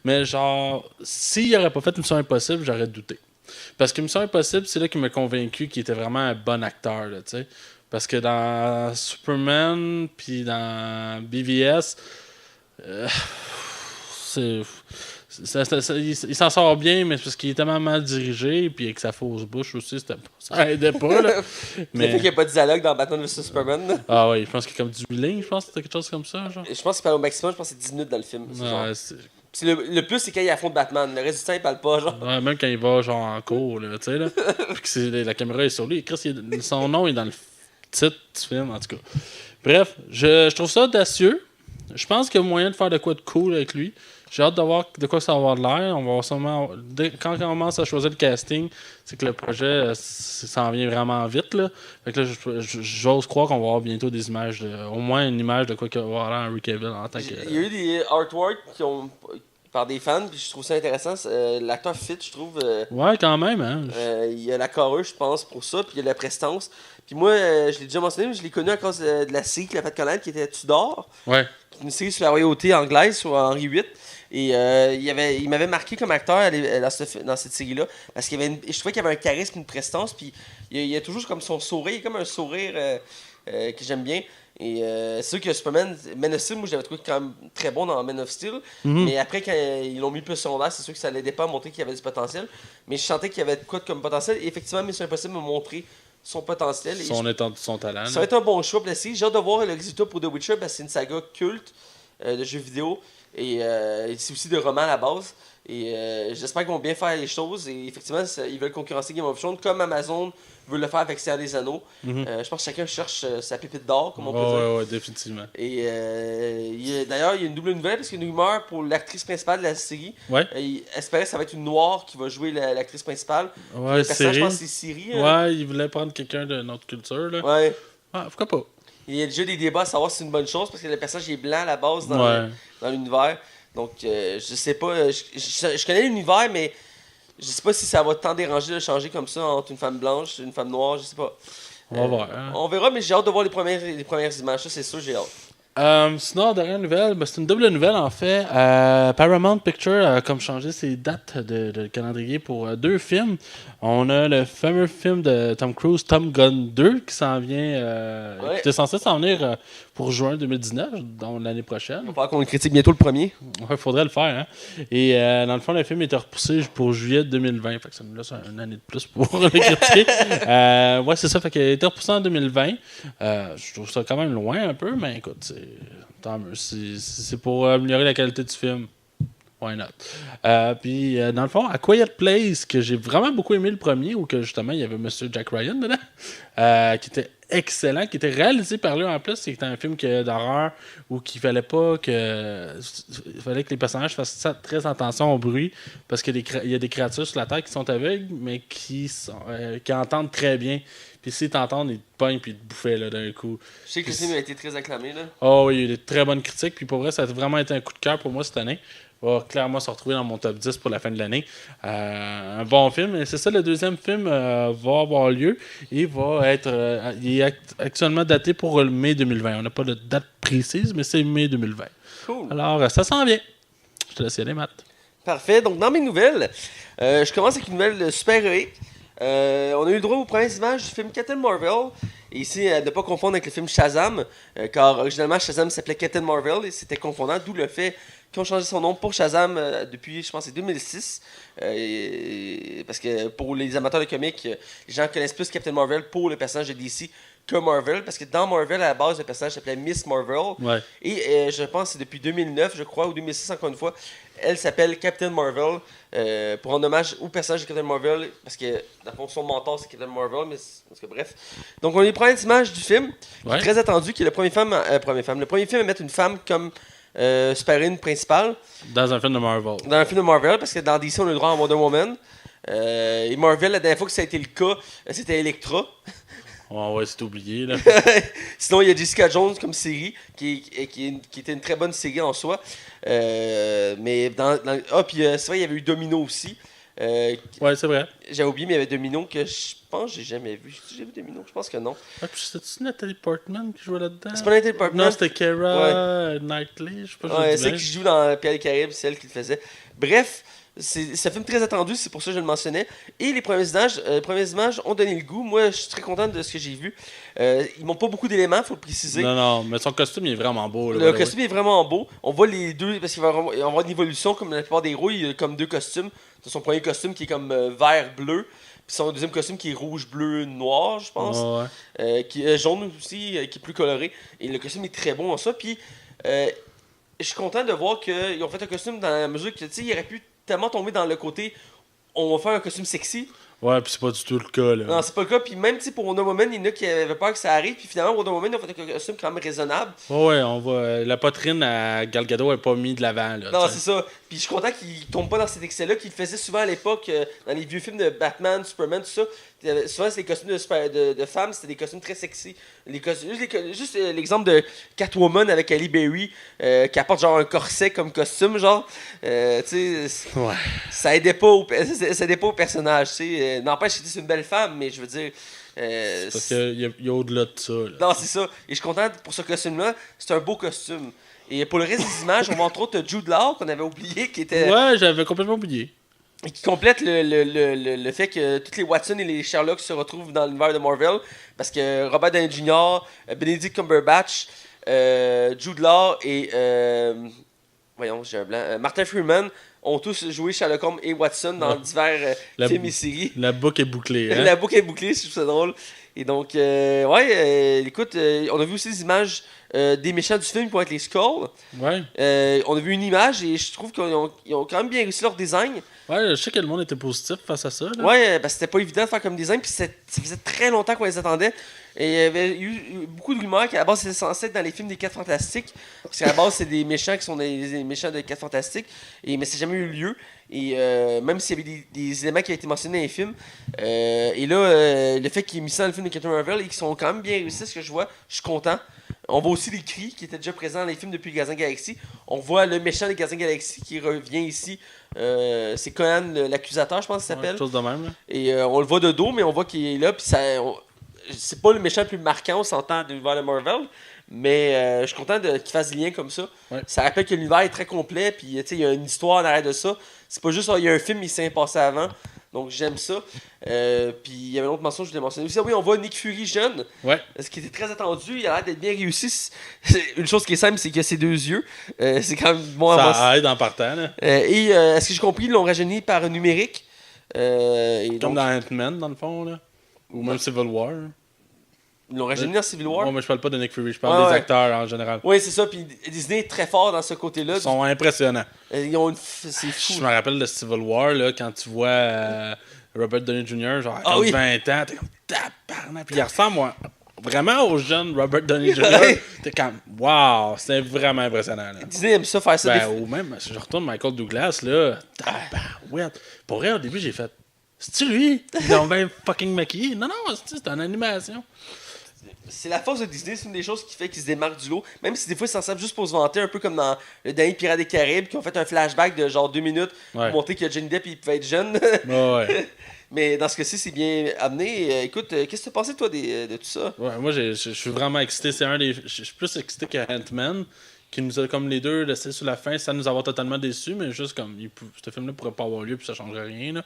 Mais genre, s'il n'aurait pas fait Mission Impossible, j'aurais douté. Parce que Mission Impossible, c'est là qu'il m'a convaincu qu'il était vraiment un bon acteur. Là, tu sais. Parce que dans Superman, puis dans BVS, il s'en sort bien, mais c'est parce qu'il est tellement mal dirigé, puis avec sa fausse bouche aussi, ça aidait pas. Là. Mais... Le fait qu'il n'y a pas de dialogue dans Batman vs Superman. Là. Ah oui, je pense qu'il y a comme 18 lignes, je pense que c'était quelque chose comme ça. Genre. Je pense qu'il parle au maximum, je pense que c'est 10 minutes dans le film. Ouais, le plus, c'est quand il affronte Batman. Le reste du temps, il parle pas. Genre. Ouais, même quand il va genre en cours, tu sais, là. Puis que la caméra est sur lui. Chris, son nom est dans le titre du film, en tout cas. Bref, je trouve ça audacieux. Je pense qu'il y a moyen de faire de quoi de cool avec lui. J'ai hâte de voir de quoi ça va avoir de l'air. On va sûrement... Quand on commence à choisir le casting, c'est que le projet s'en vient vraiment vite. Là. Fait que là, j'ose croire qu'on va avoir bientôt des images, au moins une image de quoi qu'il va avoir l'air Henry Cavill en tant que... Il y a eu des artworks par des fans, puis je trouve ça intéressant. L'acteur fit, je trouve. Ouais, quand même. Hein? Il y a la carrure, je pense, pour ça, puis il y a la prestance. Puis moi, je l'ai déjà mentionné, mais je l'ai connu à cause de la série qu'il a fait connaître, qui était Tudor. Ouais. Une série sur la royauté anglaise, sur Henri VIII. Et il m'avait marqué comme acteur dans cette série-là. Parce qu'il je trouvais qu'il y avait un charisme, une prestance. Puis il y a toujours comme son sourire. Il y a comme un sourire que j'aime bien. Et c'est sûr que Superman, Man of Steel, moi je l'avais trouvé quand même très bon dans Man of Steel. Mais après, quand ils l'ont mis plus secondaire, c'est sûr que ça l'aidait pas à montrer qu'il y avait du potentiel. Mais je sentais qu'il y avait de quoi comme potentiel. Et effectivement, Mission Impossible m'a montré son potentiel. Son talent. Ça va être un bon choix pour la série. J'ai hâte de voir le résultat pour The Witcher parce que c'est une saga culte de jeux vidéo. Et c'est aussi de romans à la base. Et j'espère qu'ils vont bien faire les choses. Et effectivement, ils veulent concurrencer Game of Thrones comme Amazon veut le faire avec Seigneur des Anneaux. Je pense que chacun cherche sa pépite d'or, comme on peut dire. Ouais, définitivement. Et d'ailleurs, il y a une double nouvelle parce qu'il y a une rumeur pour l'actrice principale de la série. Ouais. Il espérait que ça va être une noire qui va jouer l'actrice principale. Ouais, je pense que c'est Siri. Ouais, il voulait prendre quelqu'un de notre culture. Là. Ouais. Ah, pourquoi pas? Il y a déjà des débats à savoir si c'est une bonne chose parce que le personnage est blanc à la base dans l'univers. Donc, je sais pas. Je connais l'univers, mais je sais pas si ça va tant déranger de changer comme ça entre une femme blanche et une femme noire. Je sais pas. On va voir. Hein? On verra, mais j'ai hâte de voir les premières images. Ça, c'est sûr, j'ai hâte. Sinon, dernière nouvelle, c'est une double nouvelle en fait. Paramount Pictures a comme changé ses dates de calendrier pour 2 films. On a le fameux film de Tom Cruise, Tom Gun 2, qui s'en vient, qui était censé s'en venir pour juin 2019, donc l'année prochaine. On va falloir qu'on critique bientôt le premier. Ouais, faudrait le faire. Hein? Et dans le fond, le film était repoussé pour juillet 2020. Fait que ça nous laisse une année de plus pour le critiquer. Ouais, c'est ça. Fait qu'il a été repoussé en 2020. Je trouve ça quand même loin un peu, mais écoute, tant mieux. C'est pour améliorer la qualité du film. Why not? Puis, dans le fond, à Quiet Place, que j'ai vraiment beaucoup aimé le premier, où que justement, il y avait Monsieur Jack Ryan dedans, qui était excellent, qui était réalisé par lui en plus. C'était un film d'horreur où il fallait pas que. Il fallait que les personnages fassent très attention au bruit, parce qu'il y a des créatures sur la Terre qui sont aveugles, mais qui entendent très bien. Puis s'ils t'entendent, ils te pognent puis ils te bouffaient là, d'un coup. Je sais que le film a été très acclamé. Là. Oh oui, il y a eu des très bonnes critiques. Puis pour vrai, ça a vraiment été un coup de cœur pour moi cette année. Va clairement se retrouver dans mon top 10 pour la fin de l'année. Un bon film. Et c'est ça, le deuxième film va avoir lieu. Il va être il est actuellement daté pour le mai 2020. On n'a pas de date précise, mais c'est mai 2020. Cool. Alors, ça s'en vient. Je te laisse y aller, Matt. Parfait. Donc, dans mes nouvelles, je commence avec une nouvelle de super-héroïque. On a eu le droit aux premières images du film Captain Marvel. Et ici, à ne pas confondre avec le film Shazam, car originalement Shazam s'appelait Captain Marvel et c'était confondant, d'où le fait qu'ils ont changé son nom pour Shazam depuis, je pense, c'est 2006. Parce que pour les amateurs de comics, les gens connaissent plus Captain Marvel pour le personnage de DC que Marvel, parce que dans Marvel, à la base, le personnage s'appelait Miss Marvel. Ouais. Et je pense que c'est depuis 2009, je crois, ou 2006 encore une fois, elle s'appelle Captain Marvel, pour rendre hommage au personnage de Captain Marvel, parce que, dans le fond, son mentor, c'est Captain Marvel, mais parce que bref. Donc, on a les premières images du film, qui est très attendu, qui est le premier film à mettre une femme comme super-héroïne principale. Dans un film de Marvel. Dans un film de Marvel, parce que dans DC, on a le droit à Wonder Woman. Et Marvel, la dernière fois que ça a été le cas, c'était Elektra. Ouais, c'est oublié, là. Sinon, il y a Jessica Jones comme série, qui était une très bonne série en soi. Mais puis c'est vrai, il y avait eu Domino aussi. Ouais, c'est vrai. J'avais oublié, mais il y avait Domino que je pense que j'ai jamais vu. J'ai vu Domino, je pense que non. Ah, puis c'était-tu Nathalie Portman qui jouait là-dedans? C'est pas Nathalie Portman. Non, c'était Keira Knightley, je sais pas. Ouais, c'est elle qui joue dans Pierre des Caraïbes, c'est elle qui le faisait. Bref, c'est un film très attendu, c'est pour ça que je le mentionnais. Et les premières images ont donné le goût. Moi, je suis très content de ce que j'ai vu. Ils m'ont pas beaucoup d'éléments, faut le préciser. Non, mais son costume il est vraiment beau. Là, le costume est vraiment beau. On voit les deux, parce qu'il va y avoir une évolution, comme la plupart des héros, il y a comme 2 costumes. C'est son premier costume qui est comme vert-bleu, puis son deuxième costume qui est rouge-bleu-noir, je pense. Qui est jaune aussi, qui est plus coloré. Et le costume est très bon en ça. Puis, je suis content de voir qu'ils ont fait un costume dans la mesure que, tu sais, il aurait pu tellement tomber dans le côté on va faire un costume sexy. Ouais, puis c'est pas du tout le cas, là. Non, c'est pas le cas. Puis même, tu sais, pour Wonder Woman, il y en a qui avaient peur que ça arrive. Puis finalement, Wonder Woman a fait un costume quand même raisonnable. Ouais, on va. La poitrine à Gal Gadot est pas mise de l'avant, là. Non, c'est ça. Puis je suis content qu'il tombe pas dans cet excès-là, qu'il faisait souvent à l'époque, dans les vieux films de Batman, Superman, tout ça. Souvent, c'est des costumes de femmes, c'était des costumes très sexy. Juste l'exemple de Catwoman avec Halle Berry, qui apporte genre un corset comme costume, genre. Tu sais, ça aidait pas au personnage, tu sais. N'empêche, c'est une belle femme, mais je veux dire. C'est parce qu'il y a au-delà de ça, là. Non, c'est ça. Et je suis content pour ce costume-là. C'est un beau costume. Et pour le reste des images, on voit entre autres Jude Law, qu'on avait oublié, qui était. Ouais, j'avais complètement oublié. Et qui complète le fait que tous les Watson et les Sherlock se retrouvent dans l'univers de Marvel. Parce que Robert Downey Jr., Benedict Cumberbatch, Jude Law et. Voyons, j'ai un blanc. Martin Freeman ont tous joué Sherlock Holmes et Watson dans divers films et séries. La boucle est bouclée. Hein? La boucle est bouclée, je trouve ça drôle. Et donc, écoute, on a vu aussi des images des méchants du film qui vont être les Skrulls. Ouais. On a vu une image et je trouve qu'ils ont quand même bien réussi leur design. Ouais, je sais que le monde était positif face à ça. Là. Ouais, parce que c'était pas évident de faire comme design, puis ça faisait très longtemps qu'on les attendait. Et il y avait eu beaucoup de rumeurs qu'à la base c'était censé être dans les films des 4 Fantastiques. Parce qu'à la base c'est des méchants qui sont des méchants de 4 Fantastiques. Mais ça n'a jamais eu lieu. Et même s'il y avait des éléments qui avaient été mentionnés dans les films. Et là, le fait qu'ils aient mis ça dans le film de Captain Marvel et qu'ils sont quand même bien réussis, ce que je vois, je suis content. On voit aussi les cris qui étaient déjà présents dans les films depuis Guardians of the Galaxy. On voit le méchant des Guardians of the Galaxy qui revient ici. C'est Conan l'accusateur, je pense qu'il s'appelle. Ouais, chose de même, là. Et on le voit de dos, mais on voit qu'il est là. Puis c'est pas le méchant le plus marquant, on s'entend de l'univers de Marvel. Mais je suis content qu'il fasse des liens comme ça. Ouais. Ça rappelle que l'univers est très complet, puis il y a une histoire en arrière de ça. C'est pas juste, il y a un film, il s'est passé avant. Donc j'aime ça. Puis il y avait une autre mention que je voulais mentionner aussi. Ah oui, on voit Nick Fury jeune. Ouais. Ce qui était très attendu. Il a l'air d'être bien réussi. Une chose qui est simple, c'est qu'il a ses 2 yeux. C'est quand même bon à Ça aide en partant. Là. Et est-ce que j'ai compris, ils l'ont rajeuni par numérique. Comme donc, dans Ant-Man, dans le fond. Là. Ou même Civil War. ils l'ont rajeuni dans Civil War. Ouais, mais je parle pas de Nick Fury, je parle des acteurs en général. Oui, c'est ça. Puis Disney est très fort dans ce côté-là. Ils sont impressionnants. Ils ont c'est fou. Je me rappelle de Civil War, là, quand tu vois Robert Downey Jr., genre, à 20 ans, t'es comme tabarnak. Puis il ressemble vraiment au jeune Robert Downey Jr. T'es comme, wow, c'est vraiment impressionnant. Là. Disney aime ça faire ça. Ou même, si je retourne Michael Douglas, là, tabarouette. Pour vrai, au début, j'ai fait, c'est-tu lui? Ils ont bien fucking maquillé. Non, c'est une animation. C'est la force de Disney, c'est une des choses qui fait qu'ils se démarquent du lot. Même si des fois, ils s'en servent juste pour se vanter, un peu comme dans le dernier Pirates des Caraïbes, qui ont fait un flashback de genre 2 minutes pour montrer que Johnny Depp il pouvait être jeune. Ouais. Mais dans ce cas-ci, c'est bien amené. Écoute, qu'est-ce que tu as pensé, toi, de tout ça? Ouais, moi, je suis vraiment excité. Je suis plus excité que Ant-Man, qui nous a comme les deux laissé sur la fin, sans nous avoir totalement déçus, mais juste comme ce film-là pourrait pas avoir lieu, puis ça changerait rien.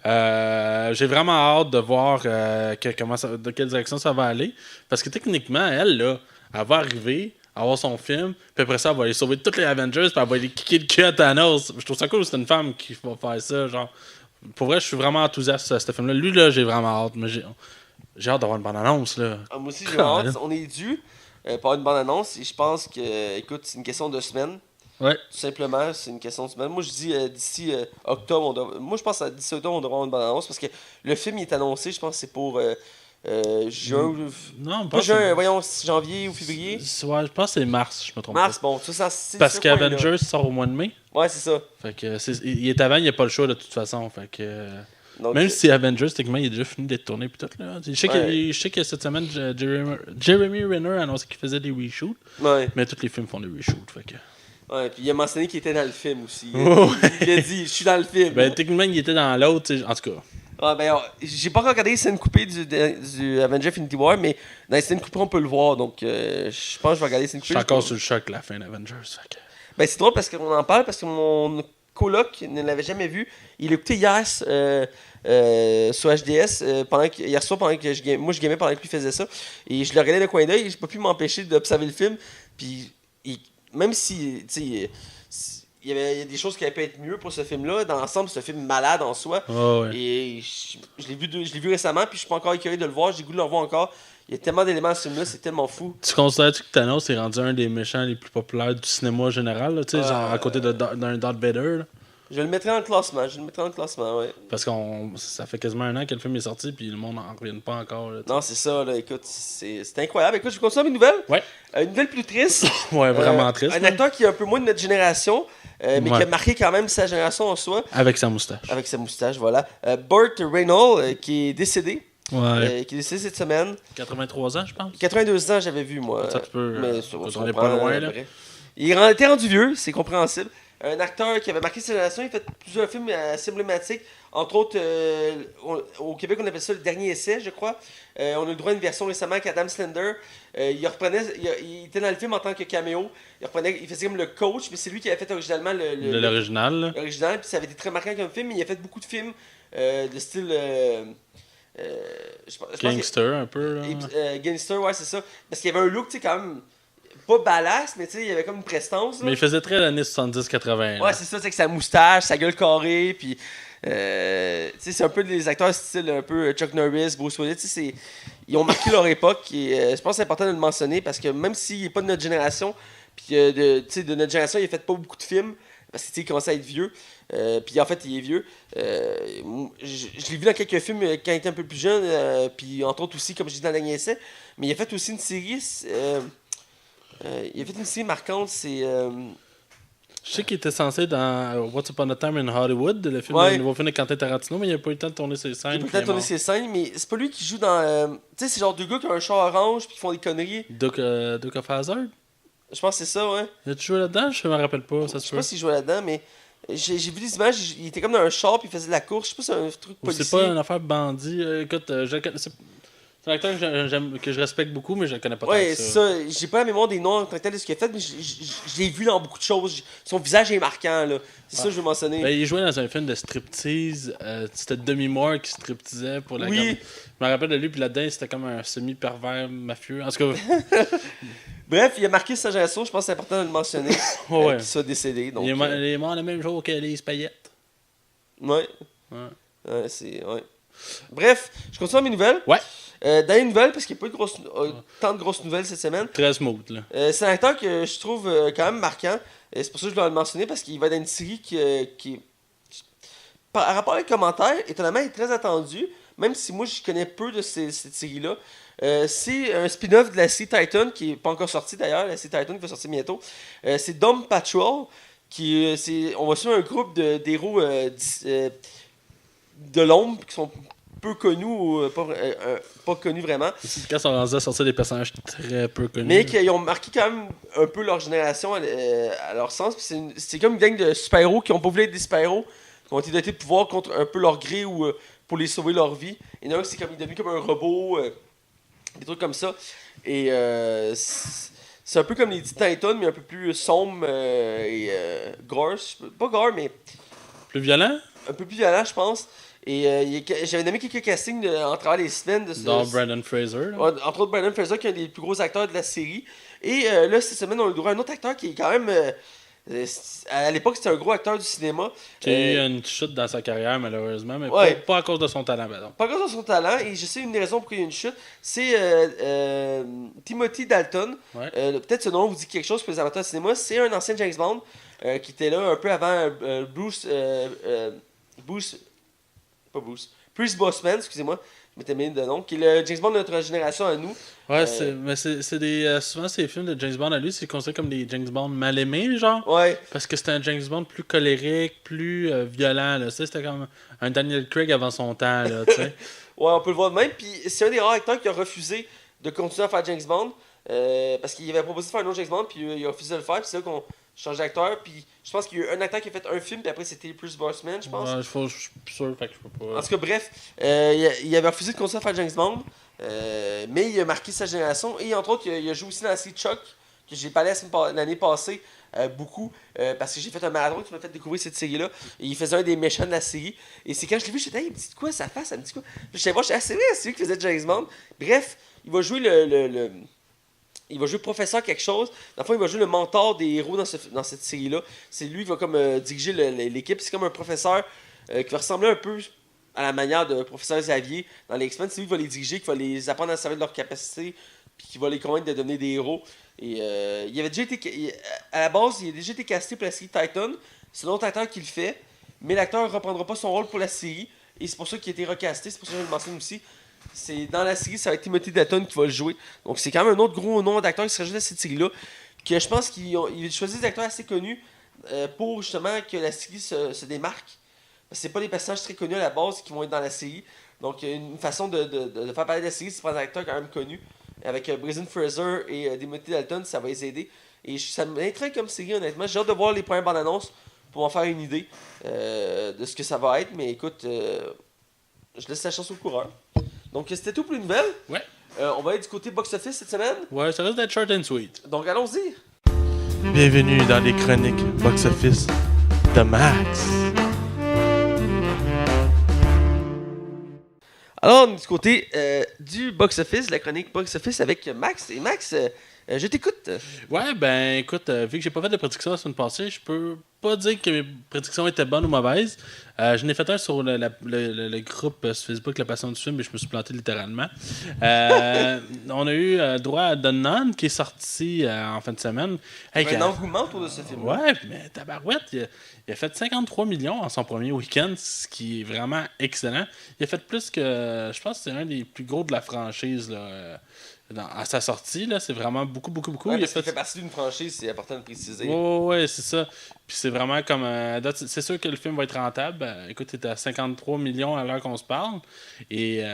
Là. J'ai vraiment hâte de voir de quelle direction ça va aller. Parce que techniquement, elle va arriver, avoir son film, puis après ça, elle va aller sauver tous les Avengers, puis elle va aller kicker le cul à Thanos. Je trouve ça cool, c'est une femme qui va faire ça, genre. Pour vrai, je suis vraiment enthousiaste à ce film-là. Lui, là, j'ai vraiment hâte. Mais j'ai hâte d'avoir une bande-annonce, là. Ah, moi aussi, j'ai hâte. On est dû pour une bande-annonce. Et je pense que, écoute, c'est une question de semaine. Ouais. Tout simplement, c'est une question de semaine. Moi, je dis d'ici octobre, moi, je pense que d'ici octobre, on devrait avoir une bande-annonce. Parce que le film, il est annoncé, je pense que c'est pour juin. Non, pas juin, voyons, janvier ou février. Ouais, je pense que c'est mars, je me trompe Mars, pas. bon, tout ça, c'est parce qu'Avengers sort au mois de mai. Ouais, c'est ça. Fait que il est avant, il n'y a pas le choix de toute façon. Fait que, donc, même si Avengers, techniquement, il est déjà fini d'être tourné. Puis tout, là. Je sais que cette semaine, Jeremy Renner a annoncé qu'il faisait des reshoots. Ouais. Mais tous les films font des reshoots. Fait que... Ouais, puis il a mentionné qu'il était dans le film aussi. Il a dit, je suis dans le film. Ben, techniquement, il était dans l'autre, en tout cas. Ah, ben, j'ai pas encore regardé les scènes coupées du Avengers Infinity War, mais dans les scènes coupées, on peut le voir. Donc, je pense que je vais regarder les scènes coupées. Je suis encore sur le choc la fin d'Avengers. Fait que... Ben, c'est drôle parce qu'on en parle, parce que mon coloc ne l'avait jamais vu. Il l'a écouté hier sur HDS, hier soir, pendant que moi je gamais pendant que lui faisait ça. Et je le regardais d'un coin d'œil et j'ai pas pu m'empêcher d'observer le film. Puis, même si, tu sais, il y a des choses qui auraient pu être mieux pour ce film-là. Dans l'ensemble, c'est un film malade en soi. Oh, ouais. Et je l'ai vu récemment, puis je suis pas encore écœuré de le voir. J'ai le goût de le revoir encore. Il y a tellement d'éléments dans ce film-là, c'est tellement fou. Tu considères-tu que Thanos est rendu un des méchants les plus populaires du cinéma général, là, genre à côté d'un Darth Vader? Là? Je le mettrai dans le classement. Ouais. Parce que ça fait quasiment 1 an que le film est sorti, puis le monde n'en revient pas encore. Là, non, c'est ça, là, écoute, c'est incroyable. Écoute, je continue mes nouvelles. Ouais. Une nouvelle plus triste. Ouais, vraiment triste. Un acteur qui est un peu moins de notre génération, mais qui a marqué quand même sa génération en soi. Avec sa moustache. Avec sa moustache, voilà. Burt Reynolds, qui est décédé. Ouais. Qui est décédé cette semaine. 83 ans, je pense. 82 ans, j'avais vu, moi. Ça, tu peux. Mais on n'est pas loin, là. Il était rendu vieux, c'est compréhensible. Un acteur qui avait marqué sa génération, il a fait plusieurs films assez emblématiques. Entre autres, au Québec, on appelle ça Le Dernier Essai, je crois. On a eu le droit à une version récemment avec Adam Slender. Il était dans le film en tant que caméo. Il faisait comme le coach, mais c'est lui qui avait fait originalement l'original. L'original, puis ça avait été très marquant comme film. Mais il a fait beaucoup de films de style. Gangster, un peu. Gangster, ouais, c'est ça. Parce qu'il y avait un look, tu sais, quand même. Pas badass, mais tu sais, il y avait comme une prestance. Là. Mais il faisait très l'année 70-80. Ouais, c'est ça, c'est avec sa moustache, sa gueule carrée, puis. Tu sais, c'est un peu des acteurs style un peu Chuck Norris, Bruce Willis, tu sais, ils ont marqué leur époque et je pense que c'est important de le mentionner parce que même s'il n'est pas de notre génération, puis de notre génération, il a fait pas beaucoup de films parce qu'il commençait à être vieux, puis en fait, il est vieux. Je l'ai vu dans quelques films quand il était un peu plus jeune, puis entre autres aussi, comme je dis dans le dernier essai, mais il a fait aussi une série. Il a fait une série marquante, c'est. Je sais qu'il était censé dans What's Upon a Time in Hollywood, le nouveau film de Quentin Tarantino, mais il n'a pas eu le temps de tourner ses scènes. Il n'a pas eu le temps de tourner ses scènes, mais c'est pas lui qui joue dans. Tu sais, c'est genre deux gars qui ont un char orange puis qui font des conneries. Duke of Hazzard? Je pense que c'est ça, ouais. Il a-tu joué là-dedans? Je me rappelle pas. Je sais pas s'il jouait là-dedans, mais j'ai vu des images, il était comme dans un char puis il faisait de la course. Je sais pas si c'est un truc policier. C'est pas une affaire bandit. Écoute, c'est C'est un acteur que je respecte beaucoup, mais je le connais pas tant Ouais, que c'est ça. ça. J'ai pas la mémoire des noms en tant que tel de ce qu'il a fait, mais je l'ai vu dans beaucoup de choses. Son visage est marquant, là. C'est ça que je veux mentionner. Ben, il jouait dans un film de striptease. C'était Demi Moore qui stripteasait pour la Oui. gamme. Je me rappelle de lui, puis là-dedans, c'était comme un semi-pervers mafieux. En tout cas, Bref, il a marqué sa génération, je pense que c'est important de le mentionner. Ouais. Qu'il soit décédé. Donc, il est mort le même jour qu'Elise Payette. Ouais. Ouais. Ouais, c'est. Ouais. Bref, je continue mes nouvelles. Ouais. Dans les nouvelles, parce qu'il n'y a pas eu de tant de grosses nouvelles cette semaine. Très smooth, là. C'est un acteur que je trouve quand même marquant. C'est pour ça que je dois le mentionner, parce qu'il va dans une série qui par rapport aux commentaires, étonnamment, est très attendu. Même si moi, je connais peu de cette série-là. C'est un spin-off de la série Titan, qui n'est pas encore sorti d'ailleurs. La série Titan qui va sortir bientôt. C'est Doom Patrol. On va suivre un groupe d'héros de l'ombre qui sont peu connus ou pas connus vraiment. Ici, quand ils sont rendus à sortir des personnages très peu connus. Mais qui ont marqué quand même un peu leur génération à leur sens. Puis c'est comme une gang de super-héros qui ont pas voulu être des super-héros, qui ont été dotés de pouvoir contre un peu leur gré ou pour les sauver leur vie. Et là, c'est comme il est devenu comme un robot, des trucs comme ça. Et c'est un peu comme les Titans, mais un peu plus sombre et gore. Pas gore, mais Plus violent? un peu plus violent, je pense. Et j'avais nommé quelques castings en travers les semaines. Dans Brandon Fraser. Là. Ouais, entre autres, Brandon Fraser, qui est un des plus gros acteurs de la série. Et là, cette semaine, on a le droit à un autre acteur qui est quand même. À l'époque, c'était un gros acteur du cinéma. Qui a eu une chute dans sa carrière, malheureusement, mais Ouais. pas à cause de son talent, pardon. Pas grâce à son talent, et je sais une des raisons pour qu'il y a une chute, c'est Timothy Dalton. Ouais. Peut-être ce nom vous dit quelque chose pour les amateurs de cinéma. C'est un ancien James Bond qui était là un peu avant Bruce. Pierce Brosnan, excusez-moi, je m'étais mêlé de nom, qui est le James Bond de notre génération à nous. Ouais, mais c'est des. Souvent, ces films de James Bond à lui, c'est considéré comme des James Bond mal aimés, genre. Ouais. Parce que c'était un James Bond plus colérique, plus violent, là. Ça, c'était comme un Daniel Craig avant son temps, là, tu sais. Ouais, on peut le voir de même. Puis c'est un des rares acteurs qui a refusé de continuer à faire James Bond. Parce qu'il avait proposé de faire un autre James Bond, puis il a refusé de le faire. Puis c'est là qu'on change d'acteur. Puis je pense qu'il y a eu un acteur qui a fait un film, puis après c'était Pierce Brosnan, je pense. Ouais, je suis plus sûr, fait que je peux pas. En tout cas, bref, il avait refusé de continuer à faire James Bond. Mais il a marqué sa génération. Et entre autres, il a joué aussi dans la série Chuck, que j'ai parlé l'année passée. Beaucoup parce que j'ai fait un marathon qui m'a fait découvrir cette série-là. Et il faisait un des méchants de la série. Et c'est quand je l'ai vu, j'étais, hey, il me dit quoi sa face, ça me dit quoi? Puis je voir, c'est vrai, c'est lui qui faisait James Bond. Bref, il va jouer il va jouer professeur quelque chose. Dans le fond, il va jouer le mentor des héros dans cette série-là. C'est lui qui va comme diriger l'équipe. C'est comme un professeur qui va ressembler un peu à la manière de professeur Xavier dans les X-Men. C'est lui qui va les diriger, qui va les apprendre à servir de leur capacité, puis qui va les convaincre de devenir des héros. Et il avait déjà été. À la base, il a déjà été casté pour la série Titan. C'est l'autre acteur qui le fait. Mais l'acteur ne reprendra pas son rôle pour la série. Et c'est pour ça qu'il a été recasté. C'est pour ça que je le mentionne aussi. C'est dans la série, ça va être Timothy Dalton qui va le jouer. Donc c'est quand même un autre gros nom d'acteur qui se rajoute à cette série-là. Que je pense qu'il a choisi des acteurs assez connus pour justement que la série se démarque. Parce que c'est pas des personnages très connus à la base qui vont être dans la série. Donc une façon de faire parler de la série, c'est de prendre des acteurs quand même connus. Avec Brandon Fraser et Timothy Dalton, ça va les aider. Et ça m'intrigue comme série, honnêtement. J'ai hâte de voir les premières bandes annonces pour m'en faire une idée de ce que ça va être. Mais écoute, je laisse la chance au coureur. Donc c'était tout pour les nouvelles. Ouais. On va aller du côté box-office cette semaine. Ouais, ça risque d'être short and sweet. Donc allons-y. Bienvenue dans les chroniques box-office de Max. Alors, on est du côté du box-office, la chronique box-office avec Max. Et Max, je t'écoute. Ouais, ben écoute, vu que j'ai pas fait de prédiction la semaine passée, je peux pas dire que mes prédictions étaient bonnes ou mauvaises. Je n'ai fait un sur le groupe sur Facebook La Passion du film, mais je me suis planté littéralement. On a eu droit à The Nun qui est sorti en fin de semaine. Il y a un engouement autour de ce film. Ouais, mais tabarouette, il a fait 53 millions en son premier week-end, ce qui est vraiment excellent. Il a fait plus que, je pense que c'est un des plus gros de la franchise là, à sa sortie. Là, c'est vraiment beaucoup. Ouais, il fait partie d'une franchise, c'est important de préciser. Ouais, c'est ça. Puis c'est vraiment comme... c'est sûr que le film va être rentable. Écoute, il est à 53 millions à l'heure qu'on se parle. Et,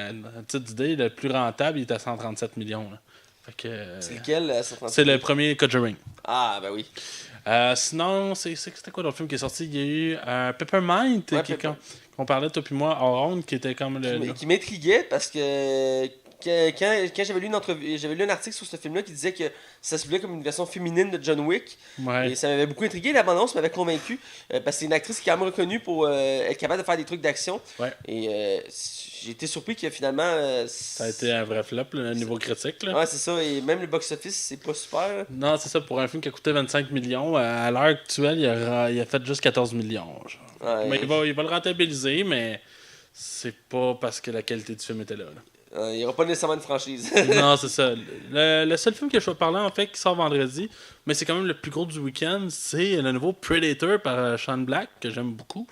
petite idée, le plus rentable, il est à 137 millions. Là. Fait que, c'est lequel, 137 c'est le premier Conjuring. Ah, ben oui. Sinon, c'était quoi l'autre film qui est sorti? Il y a eu Peppermint, qu'on parlait, toi puis moi, en ronde, qui était comme qui m'intriguait parce que quand j'avais lu un article sur ce film-là qui disait que ça se voulait comme une version féminine de John Wick. Ouais. Et ça m'avait beaucoup intrigué. La bande-annonce m'avait convaincu. Parce que c'est une actrice qui est quand même reconnue pour être capable de faire des trucs d'action. Ouais. Et j'ai été surpris que finalement. Ça a été un vrai flop, le niveau critique. Là. Ouais, c'est ça. Et même le box-office, c'est pas super. Là. Non, c'est ça. Pour un film qui a coûté 25 millions, à l'heure actuelle, il a fait juste 14 millions. Genre. Ouais. Mais il va le rentabiliser, mais c'est pas parce que la qualité du film était là. Il n'y aura pas nécessairement de franchise. Non, c'est ça. Le seul film que je vais parler, en fait, qui sort vendredi, mais c'est quand même le plus gros du week-end, c'est le nouveau Predator par Sean Black, que j'aime beaucoup.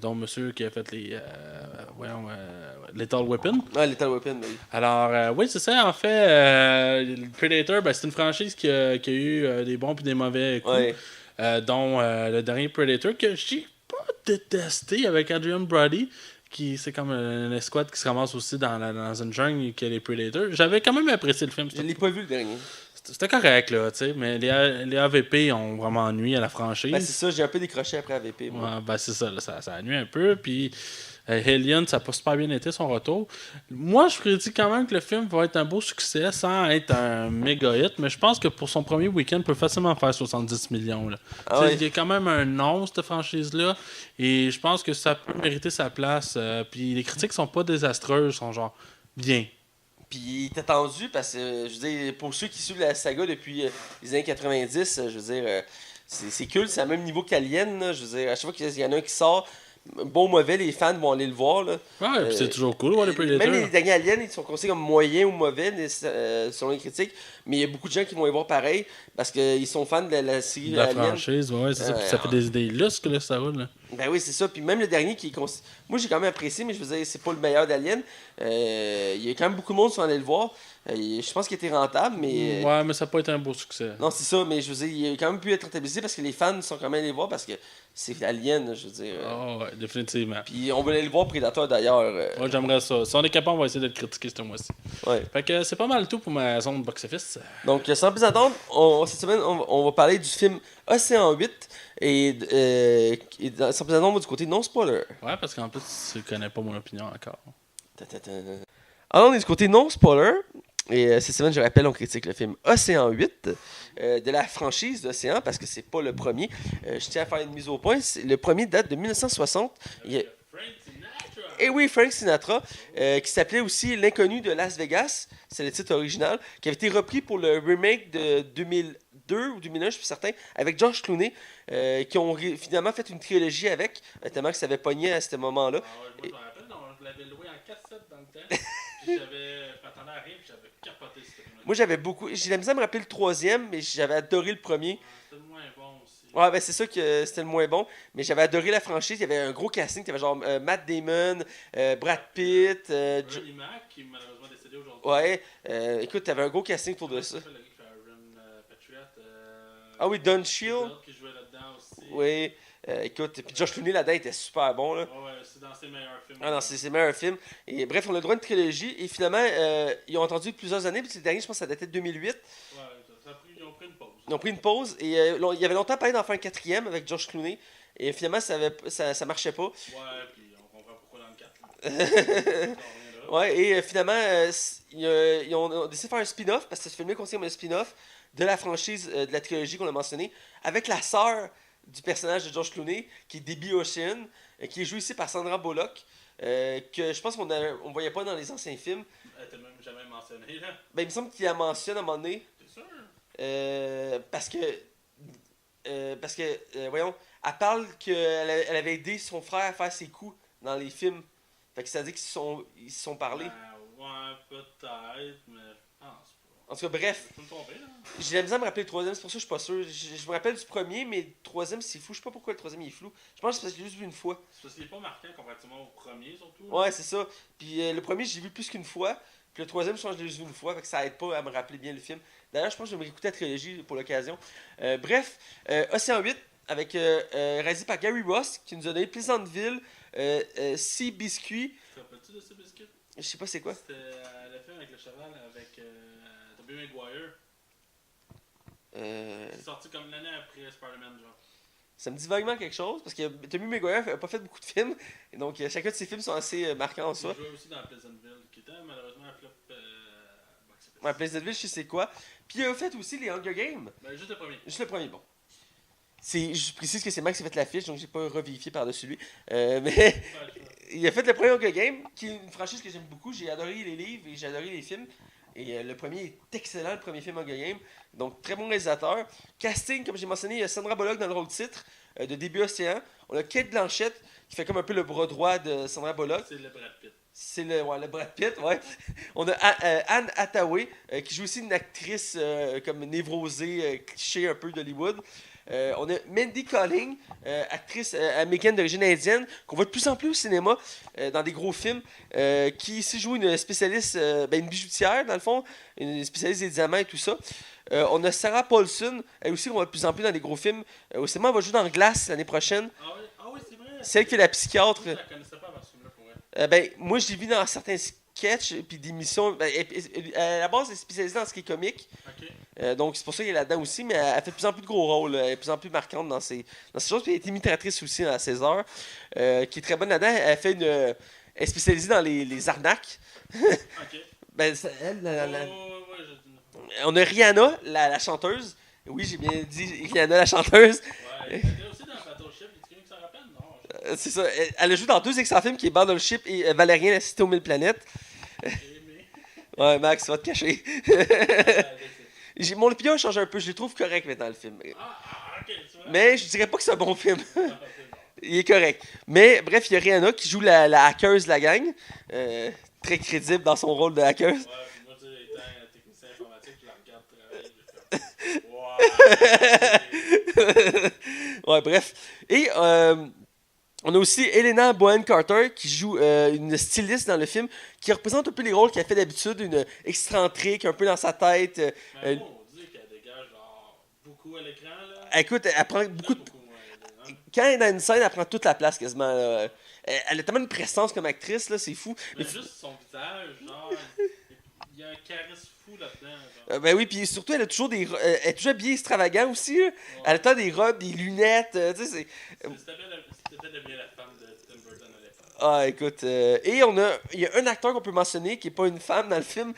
Dont monsieur qui a fait les Lethal Weapon. Ouais, Lethal Weapon, oui. Alors, oui, c'est ça. En fait, Predator, c'est une franchise qui a eu des bons et des mauvais coups. Ouais. Dont le dernier Predator, que j'ai pas détesté avec Adrian Brody. C'est comme une escouade qui se ramasse aussi dans une jungle qui est les Predators. J'avais quand même apprécié le film. Je l'ai pas vu le dernier. C'était correct, là, tu sais, mais les AVP ont vraiment ennuyé à la franchise. Ben, c'est ça, j'ai un peu décroché après AVP. Moi. Ouais, ben, c'est ça, là, ça a ennuyé un peu. Puis Alien, ça n'a pas super bien été son retour. Moi, je prédis quand même que le film va être un beau succès sans être un méga hit, mais je pense que pour son premier week-end, il peut facilement faire 70 millions. Là. Ah ouais. Il y a quand même un nom, cette franchise-là, et je pense que ça peut mériter sa place. Puis les critiques sont pas désastreuses, sont genre bien. Puis il est attendu parce que, je veux dire, pour ceux qui suivent la saga depuis les années 90, je veux dire, c'est cool, c'est à même niveau qu'Alien. Là, je veux dire, à chaque fois qu'il y en a un qui sort, bon ou mauvais, les fans vont aller le voir. Là. Ouais, puis c'est toujours cool, voir les Predators. Même les derniers Aliens, ils sont considérés comme moyens ou mauvais selon les critiques, mais il y a beaucoup de gens qui vont les voir pareil parce qu'ils sont fans de la série de la Alien. franchise, ouais, c'est ça. Puis ça fait des lustres, là, ça roule. Là. Ben oui, c'est ça. Puis même le dernier qui est moi j'ai quand même apprécié, mais je veux dire, c'est pas le meilleur d'Alien. Il y a quand même beaucoup de monde qui sont allés le voir. Je pense qu'il était rentable, mais. Ouais, mais ça n'a pas été un beau succès. Non, c'est ça, mais je veux dire, il a quand même pu être rentabilisé parce que les fans sont quand même allés le voir parce que c'est Alien, je veux dire. Oh, ouais, définitivement. Puis on va aller le voir Predator d'ailleurs. Ouais, j'aimerais ça. Si on est capable, on va essayer de le critiquer ce mois-ci. Ouais. Fait que c'est pas mal tout pour ma zone box-office. Donc, sans plus attendre, cette semaine, on va parler du film Océan 8 et sans plus attendre, on va du côté non-spoiler. Ouais, parce qu'en plus, tu connais pas mon opinion encore. Alors, on est du côté non-spoiler. Et cette semaine, je rappelle, on critique le film Océan 8 de la franchise d'Océan parce que c'est pas le premier. Je tiens à faire une mise au point. Le premier date de 1960. Et oui, Frank Sinatra, qui s'appelait aussi L'inconnu de Las Vegas. C'est le titre original, qui avait été repris pour le remake de 2002 ou 2001, je suis certain, avec George Clooney, qui ont finalement fait une trilogie avec, tellement que ça avait pogné à ce moment-là. Ah ouais, moi, je me rappelle, je l'avais loué en cassette dans le temps. M'attendais à rien, puis j'avais capoté ce film-là. Moi, j'ai la misère à me rappeler le troisième, mais j'avais adoré le premier. C'était le moins bon aussi. Ouais, ben c'est ça que c'était le moins bon. Mais j'avais adoré la franchise. Il y avait un gros casting. Il y avait genre Matt Damon, Brad Pitt. Bernie Mac, qui est malheureusement décédé aujourd'hui. Ouais. Écoute, t'avais un gros casting autour de ça. Le gars qui fait Iron Patriot. Ah oui, Don Shield. Qui jouait là-dedans aussi. Oui. Écoute, puis George Clooney là-dedans était super bon. Là. Ouais, c'est dans ses meilleurs films. Ah non, c'est ses meilleurs films. Et bref, on a le droit à une trilogie. Et finalement, ils ont attendu plusieurs années. Puis le dernier, je pense que ça datait de 2008. Ouais, ils ont pris une pause. Ils ont pris une pause. Et il y avait longtemps parlé d'en faire un quatrième avec George Clooney. Et finalement, ça marchait pas. Ouais, puis on comprend pourquoi dans le 4. Ouais, et finalement, ils ont décidé de faire un spin-off, parce que ce film-là contient un spin-off de la franchise de la trilogie qu'on a mentionné, avec la sœur du personnage de George Clooney, qui est Debbie Ocean, qui est jouée ici par Sandra Bullock, que je pense qu'on ne voyait pas dans les anciens films. Elle était même jamais mentionnée, là. Ben, il me semble qu'il la mentionne à un moment donné. T'es sûr? Parce que voyons, elle parle qu'elle avait aidé son frère à faire ses coups dans les films. Fait que ça dit qu'ils se sont parlé. Ouais, peut-être, mais je pense pas. En tout cas, bref. Je peux me tromper, là. J'ai la misère à me rappeler le troisième, c'est pour ça que je suis pas sûr. Je me rappelle du premier, mais le troisième, c'est flou. Je sais pas pourquoi le troisième il est flou. Je pense que c'est parce que je l'ai juste vu une fois. C'est parce qu'il est pas marquant comparativement au premier, surtout. Ouais, c'est ça. Puis le premier, j'ai vu plus qu'une fois. Puis le troisième, je pense que je l'ai juste vu une fois. Fait que ça aide pas à me rappeler bien le film. D'ailleurs, je pense que je vais m'écouter la trilogie pour l'occasion. Bref, Océan 8, avec réalisé par Gary Ross, qui nous a donné Pleasantville, Sea Biscuit. Tu te rappelles-tu de ce biscuit? Je sais pas c'est quoi. C'était le film avec le cheval, avec Tobey Maguire. C'est sorti comme l'année après Spider-Man, genre. Ça me dit vaguement quelque chose, parce que Tobey Maguire n'a pas fait beaucoup de films. Et donc, chacun de ses films sont assez marquants en soi. Il jouait aussi dans Pleasantville, qui était malheureusement un flop Ouais, Pleasantville, je sais c'est quoi. Puis il a fait aussi les Hunger Games. Ben, juste le premier. Juste le premier, bon. Je précise que c'est Max qui a fait l'affiche, donc j'ai pas revérifié par-dessus lui. Mais il a fait le premier Hunger Games, qui est une franchise que j'aime beaucoup. J'ai adoré les livres et j'ai adoré les films. Et le premier est excellent, le premier film Hunger Games. Donc, très bon réalisateur. Casting, comme j'ai mentionné, il y a Sandra Bullock dans le rôle titre de Début Océan. On a Kate Blanchett, qui fait comme un peu le bras droit de Sandra Bullock. C'est le Brad Pitt. C'est le Brad Pitt, ouais. On a Anne Hathaway, qui joue aussi une actrice comme névrosée, cliché un peu d'Hollywood. On a Mindy Kaling, actrice américaine d'origine indienne, qu'on voit de plus en plus au cinéma, dans des gros films, qui ici joue une spécialiste, une bijoutière dans le fond, une spécialiste des diamants et tout ça. On a Sarah Paulson, elle aussi, on voit de plus en plus dans des gros films. Au cinéma, elle va jouer dans Glass l'année prochaine. Ah oui, c'est vrai. Celle qui est la psychiatre. Je la connaissais pas avant ce film-là pour elle. Moi, je l'ai vu dans certains sketchs puis d'émissions. À la base, elle est spécialisée dans ce qui est comique. Ok. Donc, c'est pour ça qu'elle est là-dedans aussi. Mais elle fait de plus en plus de gros rôles. Elle est de plus en plus marquante dans ces choses. Puis elle est imitatrice aussi à César, qui est très bonne là-dedans. Elle est spécialisée dans les arnaques. Ok. C'est elle, Ouais, on a Rihanna, la chanteuse. Oui, j'ai bien dit Rihanna, la chanteuse. ouais. Elle était aussi dans Battleship. Est-ce que ça rappelle? Non. C'est ça. Elle a joué dans deux excellents films qui est Battleship et Valérien, la cité aux mille planètes. J'ai aimé. Ouais, Max, va te cacher. Mon opinion a changé un peu. Je le trouve correct maintenant, le film. Ok, tu vois. Mais je dirais pas que c'est un bon film. C'est bon. Il est correct. Mais bref, il y a Rihanna qui joue la hackeuse de la gang. Très crédible dans son rôle de hackeuse. Ouais, puis moi, tu sais, étant technicien informatique, je la regarde travailler. Je fais, wow! Ouais, bref. Et on a aussi Helena Bonham Carter qui joue une styliste dans le film qui représente un peu les rôles qu'elle fait d'habitude, une excentrique, un peu dans sa tête. Mais bon, on dit qu'elle dégage genre beaucoup à l'écran, là. Écoute, elle prend beaucoup de. Beaucoup, ouais. Quand elle est dans une scène, elle prend toute la place quasiment. Là. Elle a tellement une prestance comme actrice, là, c'est fou. Mais juste son visage, genre, il y a un charisme fou là-dedans. Ben oui, puis surtout, elle a toujours elle est toujours bien extravagant aussi. Là. Ouais. Elle a tant des robes, des lunettes, tu sais, c'est. C'était bien la femme de Tim Burton à l'époque. Ah, écoute. Et il y a un acteur qu'on peut mentionner qui n'est pas une femme dans le film,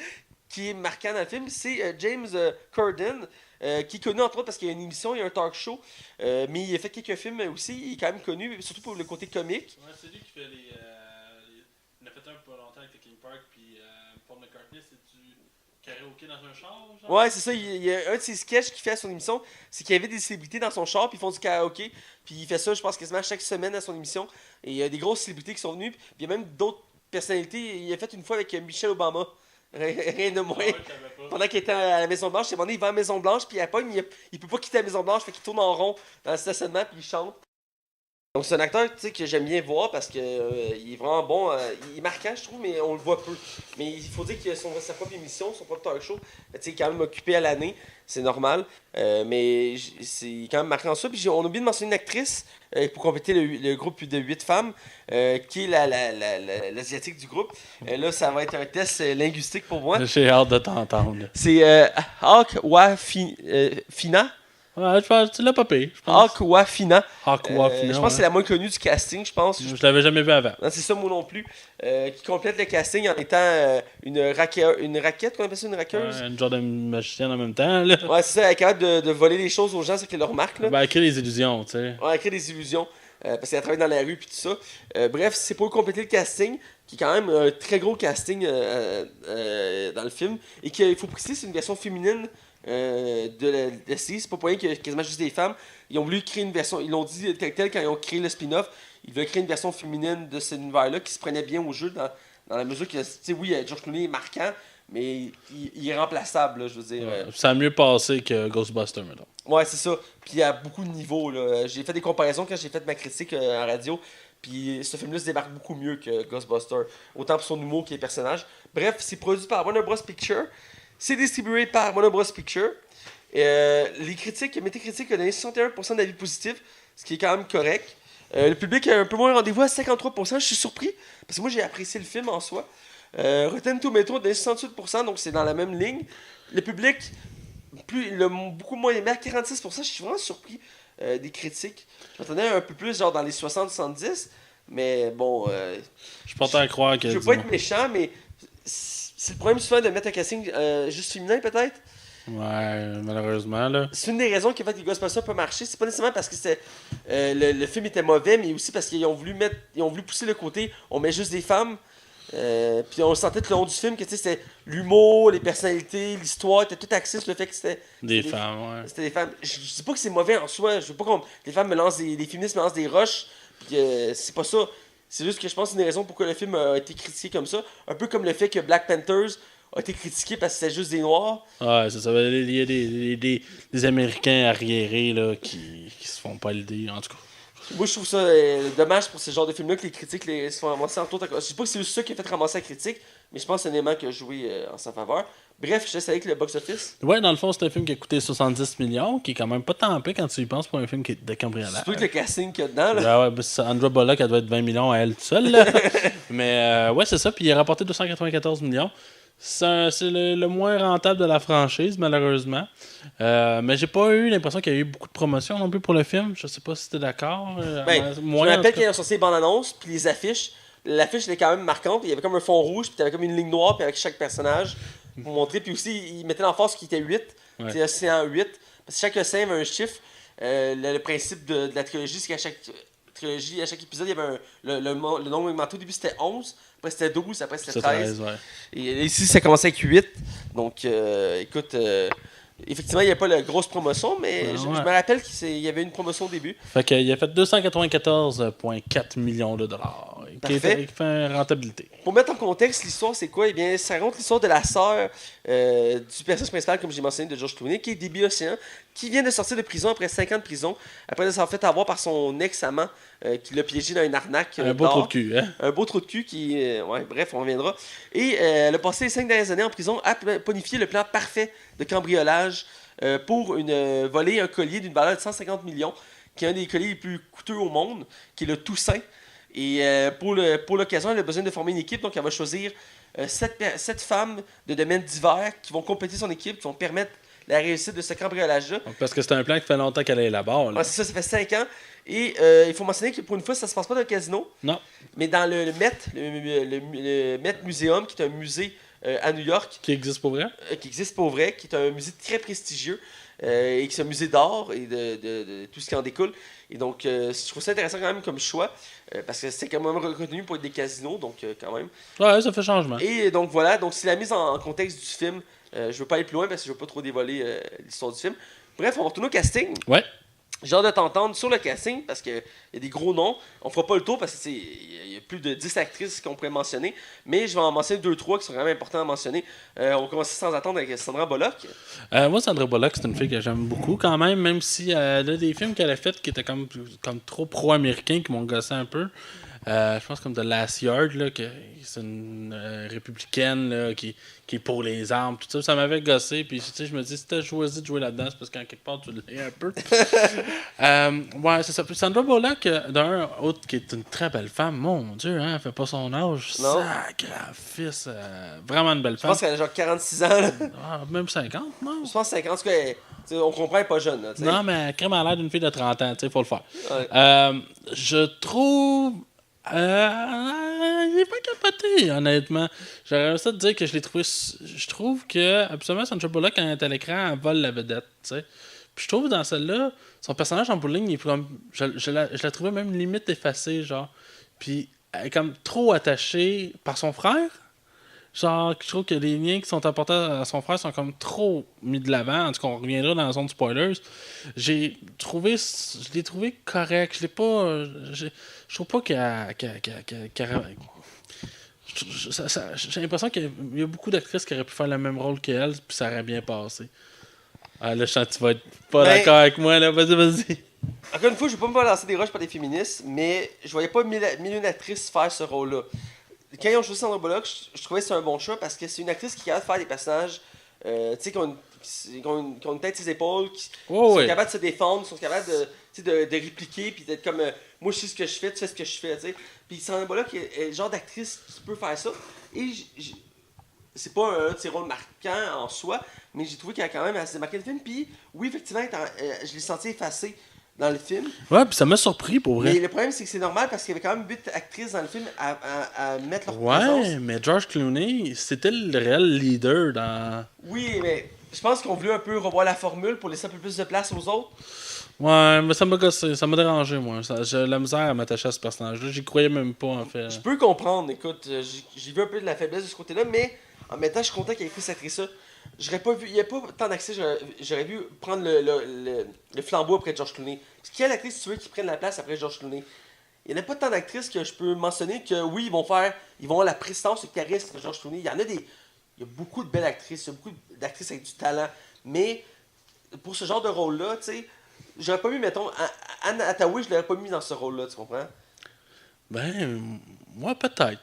qui est marquant dans le film, c'est James Corden, qui est connu entre autres parce qu'il y a une émission, il y a un talk show, mais il a fait quelques films aussi, il est quand même connu, surtout pour le côté comique. Ouais, c'est lui qui fait il en a fait un pas longtemps avec Linkin Park, puis Paul McCartney, c'est du karaoké dans un char, genre? Ouais, c'est ça, il y a un de ses sketchs qu'il fait à son émission, c'est qu'il y avait des célébrités dans son char, puis ils font du karaoké, puis il fait ça, je pense, quasiment chaque semaine à son émission, et il y a des grosses célébrités qui sont venues, puis il y a même d'autres personnalités, il a fait une fois avec Michelle Obama. Rien de moins. Ouais, Pendant qu'il était à la Maison Blanche, c'est il va à la Maison Blanche, puis il peut pas quitter la Maison Blanche, fait qu'il tourne en rond dans le stationnement, puis il chante. Donc c'est un acteur que j'aime bien voir parce que il est vraiment bon. Il est marquant, je trouve, mais on le voit peu. Mais il faut dire qu'il a sa propre émission, son propre talk show. Il est quand même occupé à l'année, c'est normal. Mais c'est quand même marquant ça. Puis on a oublié de mentionner une actrice pour compléter le groupe de 8 femmes, qui est l'asiatique du groupe. Là, ça va être un test linguistique pour moi. J'ai hâte de t'entendre. C'est Fina. Ouais, je pense que tu l'as pas payé, je pense. Aquafina. Aquafina, je pense que c'est la moins connue du casting, je pense. Je l'avais jamais vu avant. Non, c'est ça, moi non plus. Qui complète le casting en étant une raquette, qu'on appelle ça, une raqueuse? Ouais, une genre de magicienne en même temps, là. Ouais, c'est ça, elle est capable de voler les choses aux gens, c'est qu'elle leur marque, là. Ben, elle crée des illusions, tu sais. Ouais, elle crée des illusions, parce qu'elle travaille dans la rue, puis tout ça. Bref, c'est pour compléter le casting, qui est quand même un très gros casting dans le film, et qu'il faut préciser, c'est une version féminine de la série. C'est pas pour rien qu'il y a quasiment juste des femmes. Ils ont voulu créer une version, ils l'ont dit tel quand ils ont créé le spin-off, ils voulaient créer une version féminine de cet univers-là qui se prenait bien au jeu dans la mesure que, tu sais, oui, George Clooney est marquant, mais il est remplaçable, là, je veux dire. Ça a mieux passé que Ghostbusters, mettons. Ouais, c'est ça. Puis il y a beaucoup de niveaux, là. J'ai fait des comparaisons quand j'ai fait ma critique en radio. Puis ce film-là se démarque beaucoup mieux que Ghostbusters. Autant pour son humour que les personnages. Bref, c'est produit par Warner Bros. Pictures. C'est distribué par Warner Bros. Pictures. Les critiques, Metacritic a donné 61% d'avis positifs, ce qui est quand même correct. Le public a un peu moins rendez-vous à 53%. Je suis surpris, parce que moi j'ai apprécié le film en soi. Rotten Tomatoes a donné 68%, donc c'est dans la même ligne. Le public, beaucoup moins aimé à 46%. Je suis vraiment surpris des critiques. Je m'attendais un peu plus, genre dans les 60-70. Mais bon. Je suis pas à croire que. Je veux pas être méchant, mais C'est le problème souvent de mettre un casting juste féminin, peut-être. Ouais, malheureusement, là. C'est une des raisons qui a fait que les Ghostbusters peut marcher. C'est pas nécessairement parce que le film était mauvais, mais aussi parce qu'ils ont voulu pousser le côté on met juste des femmes. Puis on sentait tout le long du film que c'était l'humour, les personnalités, l'histoire, était tout axé sur le fait que Des femmes, ouais. c'était des femmes. Je dis pas que c'est mauvais en soi. Je veux pas que les femmes les féministes me lancent des roches. Puis c'est pas ça. C'est juste que je pense que c'est une des raisons pourquoi le film a été critiqué comme ça. Un peu comme le fait que Black Panthers a été critiqué parce que c'était juste des noirs. Ouais, c'est ça. Il y a des Américains arriérés là, qui se font pas l'idée, en tout cas. Moi, je trouve ça dommage pour ce genre de film-là que les critiques se font ramasser en tour. Je sais pas que c'est juste ça qui a fait ramasser la critique, mais je pense que c'est un élément qui a joué en sa faveur. Bref, je laisse avec le box-office. Ouais, dans le fond, c'est un film qui a coûté 70 millions, qui est quand même pas tant peu quand tu y penses pour un film qui est de cambriolage. Surtout avec le casting qu'il y a dedans. Là. Ouais, ben, Sandra Bullock, elle doit être 20 millions à elle toute seule. Là. Mais ouais, c'est ça. Puis il a rapporté 294 millions. C'est le moins rentable de la franchise, malheureusement. Mais j'ai pas eu l'impression qu'il y a eu beaucoup de promotion non plus pour le film. Je sais pas si t'es d'accord. Je me rappelle qu'ils ont sorti les bandes annonces, puis les affiches. L'affiche était quand même marquante. Il y avait comme un fond rouge, puis t'avais comme une ligne noire, puis avec chaque personnage pour montrer. Puis aussi, ils mettaient l'emphase qu'il était 8. Ouais. C'est Océan 8. Parce que chaque océan avait un chiffre. Le principe de la trilogie, c'est qu'à chaque trilogie, à chaque épisode, il y avait le nombre augmenté. Au début, c'était 11. Après, c'était 12. Après, c'était 13. Ouais. Et ici, ça commençait avec 8. Donc, écoute... effectivement, il n'y a pas la grosse promotion, mais je me rappelle qu'il y avait une promotion au début. Fait qu'il a fait 294,4 millions de dollars. Qui fait une rentabilité. Pour mettre en contexte, l'histoire, c'est quoi? Eh bien, ça raconte l'histoire de la sœur du personnage principal, comme j'ai mentionné, de George Clooney, qui est Debbie Ocean, qui vient de sortir de prison après 5 ans de prison, après s'en fait avoir par son ex-amant, qui l'a piégé dans une arnaque. Un beau trou de cul, hein? Un beau trou de cul qui... bref, on reviendra. Et elle a passé les 5 dernières années en prison à planifier le plan parfait de cambriolage pour voler un collier d'une valeur de 150 millions, qui est un des colliers les plus coûteux au monde, qui est le Toussaint. Et pour l'occasion, elle a besoin de former une équipe, donc elle va choisir 7 femmes de domaines divers qui vont compléter son équipe, qui vont permettre la réussite de ce cambriolage-là. Parce que c'est un plan qui fait longtemps qu'elle est là-bas. Là. Ouais, c'est ça fait 5 ans. Et il faut mentionner que pour une fois, ça se passe pas dans le casino. Non. Mais dans le Met, le Met Museum, qui est un musée à New York. Qui existe pour vrai? Qui existe pour vrai, qui est un musée très prestigieux. Et qui est un musée d'art et de tout ce qui en découle. Et donc, je trouve ça intéressant quand même comme choix, parce que c'est quand même reconnu pour être des casinos, donc quand même. Ouais, ça fait changement. Et donc voilà, donc c'est la mise en contexte du film. Je veux pas aller plus loin parce que je veux pas trop dévoiler l'histoire du film. Bref, on va retourner au casting. Ouais. J'ai hâte de t'entendre sur le casting parce qu'il y a des gros noms. On fera pas le tour parce qu'il y a plus de 10 actrices qu'on pourrait mentionner. Mais je vais en mentionner 2-3 qui sont vraiment importants à mentionner. On commence sans attendre avec Sandra Bullock. Moi, Sandra Bullock, c'est une fille que j'aime beaucoup quand même si elle a des films qu'elle a fait qui étaient comme trop pro-américains qui m'ont gossé un peu. Je pense comme The Last Yard, là, que c'est une républicaine là, qui est pour les armes, tout ça. Ça m'avait gossé. Puis je me dis, si t'as choisi de jouer là-dedans, c'est parce qu'en quelque part, tu l'es un peu. Ouais, c'est ça. Puis Sandra Bullock, d'un autre qui est une très belle femme, mon Dieu, hein, elle fait pas son âge. Sacrifice. Vraiment une belle femme. Je pense qu'elle a genre 46 ans. Là. Même 50, non? Je pense 50, en tout cas, on comprend, elle n'est pas jeune. Là, non, mais crème à l'air d'une fille de 30 ans, il faut le faire. Ouais. Je trouve. Il est pas capoté, honnêtement. J'aurais ça de dire que je l'ai trouvé. Je trouve que, absolument, Sandra Bullock, quand elle est à l'écran, elle vole la vedette, tu sais. Puis je trouve dans celle-là, son personnage en bowling, il est comme. Je la trouvais même limite effacée, genre. Puis elle est comme trop attachée par son frère. Genre, je trouve que les liens qui sont apportés à son frère sont comme trop mis de l'avant. En tout cas, on reviendra dans la zone de spoilers. Je l'ai trouvé correct. Je l'ai pas. Je trouve pas j'ai l'impression qu'il y a beaucoup d'actrices qui auraient pu faire le même rôle qu'elle, puis ça aurait bien passé. Ah, là, je sens que tu vas être pas d'accord avec moi, là. Vas-y. Encore une fois, je vais pas me lancer des roches par des féministes, mais je voyais pas mille une actrice faire ce rôle-là. Quand ils ont choisi Sandra Bullock, je trouvais que c'est un bon choix parce que c'est une actrice qui est capable de faire des personnages qui ont une tête sur ses épaules, qui sont capables de se défendre, qui sont capables de répliquer, puis d'être comme moi je sais ce que je fais, tu fais ce que je fais. T'sais. Puis Sandra Bullock est le genre d'actrice qui peut faire ça. Et c'est pas un de ses rôles marquants en soi, mais j'ai trouvé qu'elle a quand même assez marqué le film. Puis oui, effectivement, je l'ai senti effacé dans le film. Ouais, puis ça m'a surpris pour vrai. Mais le problème, c'est que c'est normal parce qu'il y avait quand même 8 actrices dans le film à mettre leur présence. Ouais, mais George Clooney, c'était le réel leader dans... Oui, mais je pense qu'on voulait un peu revoir la formule pour laisser un peu plus de place aux autres. Ouais, mais ça m'a gossé, ça m'a dérangé, moi. J'ai la misère à m'attacher à ce personnage-là. J'y croyais même pas, en fait. Je peux comprendre, écoute, j'ai vu un peu de la faiblesse de ce côté-là, mais en même temps, je suis content qu'il ait pris cette actrice-là. J'aurais pas vu, il n'y a pas tant d'accès, j'aurais vu prendre le flambeau après George Clooney. Parce qu'il y a l'actrice, si tu veux, qui prenne la place après George Clooney. Il n'y en a pas tant d'actrices que je peux mentionner que oui, ils vont avoir la prestance, le charisme de George Clooney. Il y a beaucoup de belles actrices, il y a beaucoup d'actrices avec du talent. Mais pour ce genre de rôle-là, tu sais, j'aurais pas mis, mettons, Anne Hathaway, je l'aurais pas mis dans ce rôle-là, tu comprends? Ben, moi, peut-être.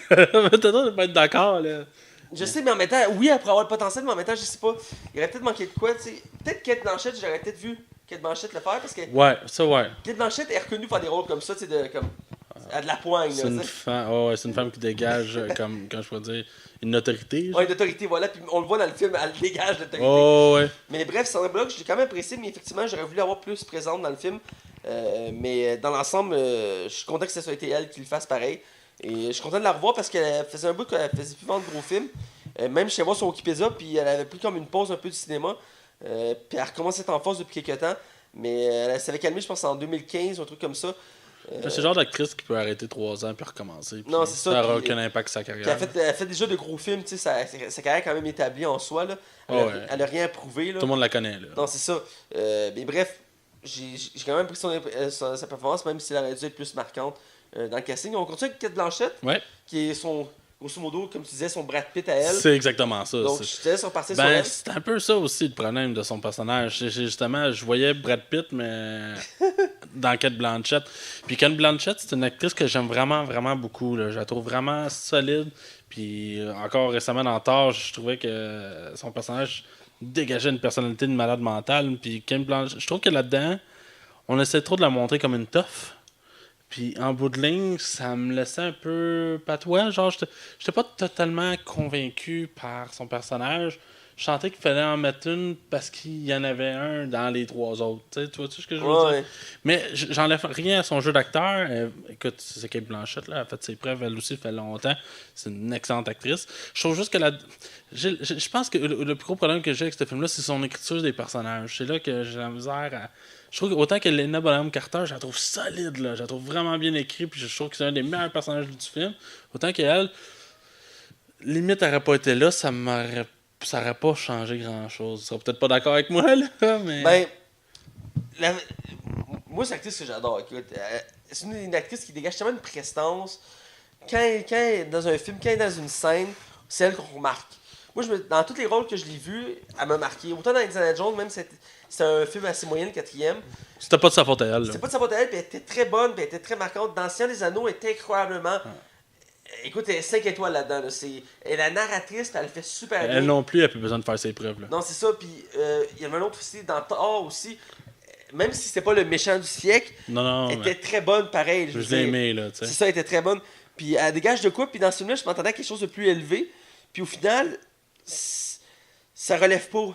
Peut-être de pas être d'accord, là. Je sais, mais en même temps, oui, elle pourrait avoir le potentiel, mais en même temps, je sais pas. Il aurait peut-être manqué de quoi, tu sais. Peut-être Kate Blanchett, j'aurais peut-être vu Kate Blanchett le faire, parce que Ouais, ça, ouais. Kate Blanchett est reconnue pour faire des rôles comme ça, tu sais, elle a de la poigne, C'est là, une tu sais. femme, ouais, c'est une femme qui dégage, comme, quand je pourrais dire, une autorité. Ouais, d'autorité, voilà, puis on le voit dans le film, elle dégage l'autorité. Oh, ouais. Mais bref, Sandra Bullock, j'ai quand même apprécié, mais effectivement, j'aurais voulu l'avoir plus présente dans le film. Mais dans l'ensemble, je suis content que ce soit été elle qui le fasse pareil. Et je suis content de la revoir parce qu'elle faisait un bout qu'elle faisait plus vendre de gros films. Même chez moi sur Wikipédia, puis elle avait pris comme une pause un peu du cinéma. Puis elle recommence à être en force depuis quelques temps. Mais elle s'avait calmée, je pense, en 2015 ou un truc comme ça. C'est le genre d'actrice qui peut arrêter 3 ans puis recommencer. Puis Non, c'est ça, ça n'aura puis- aucun impact sur sa Puis carrière. elle fait déjà de gros films, tu sais, sa carrière est quand même établie en soi. Là. Ouais. Elle a rien à prouver. Là. Tout le monde la connaît, là. Non, c'est ça. Mais bref, j'ai quand même pris sa performance, même si elle aurait dû être plus marquante dans le casting. On continue avec Kate Blanchett, Ouais, qui est grosso modo, comme tu disais, son Brad Pitt à elle. c'est exactement ça. Donc, c'est- je te laisse repartir sur Ben, elle. c'est un peu ça aussi le problème de son personnage. Justement, je voyais Brad Pitt, mais dans Kate Blanchett. Puis Kate Blanchett, c'est une actrice que j'aime vraiment, vraiment beaucoup. Là. Je la trouve vraiment solide. Puis encore récemment dans Thor, je trouvais que son personnage dégageait une personnalité de malade mentale. Puis Kate Blanchett, je trouve que là-dedans, on essaie trop de la montrer comme une tough. Puis en bout de ligne, ça me laissait un peu patois. Genre, j'étais pas totalement convaincu par son personnage. Je sentais qu'il fallait en mettre une parce qu'il y en avait un dans les 3 autres. Tu vois-tu ce que je veux dire? Ouais. Mais j'enlève rien à son jeu d'acteur. Écoute, c'est Kate Blanchett, là. Elle a fait ses preuves, elle aussi, fait longtemps. C'est une excellente actrice. Je trouve juste que je pense que le plus gros problème que j'ai avec ce film-là, c'est son écriture des personnages. C'est là que j'ai la misère à. Je trouve qu'autant que Lena Bonham Carter, je la trouve solide, là. Je la trouve vraiment bien écrite, puis je trouve que c'est un des meilleurs personnages du film. Autant qu'elle, limite, elle n'aurait pas été là, ça aurait pas changé grand-chose. Tu seras peut-être pas d'accord avec moi, là, mais... Ben, la- moi, c'est une actrice que j'adore. Écoute, c'est une actrice qui dégage tellement une prestance. Quand elle est dans un film, quand elle est dans une scène, c'est elle qu'on remarque. Moi, dans tous les rôles que je l'ai vus, elle m'a marqué. Autant dans Indiana Jones, même si c'était un film assez moyen, le 4e. C'était pas de sa faute à elle, là. C'était pas de sa faute à elle, puis elle était très bonne, puis elle était très marquante. Dans Le Seigneur des Anneaux, elle était incroyablement. Écoute, elle est 5 étoiles là-dedans. Là. Elle est la narratrice, puis elle le fait super bien. Elle non plus, elle a plus besoin de faire ses preuves, là. Non, c'est ça. Puis il y avait un autre aussi, dans Thor aussi. Même si c'était pas le méchant du siècle, Non, elle mais était très bonne, pareil. je veux l'ai dire. aimé, là, tu C'est sais. ça, elle était très bonne. Puis elle dégage de quoi, puis dans ce film-là, je m'entendais à quelque chose de plus élevé. Puis au final, ça relève pas.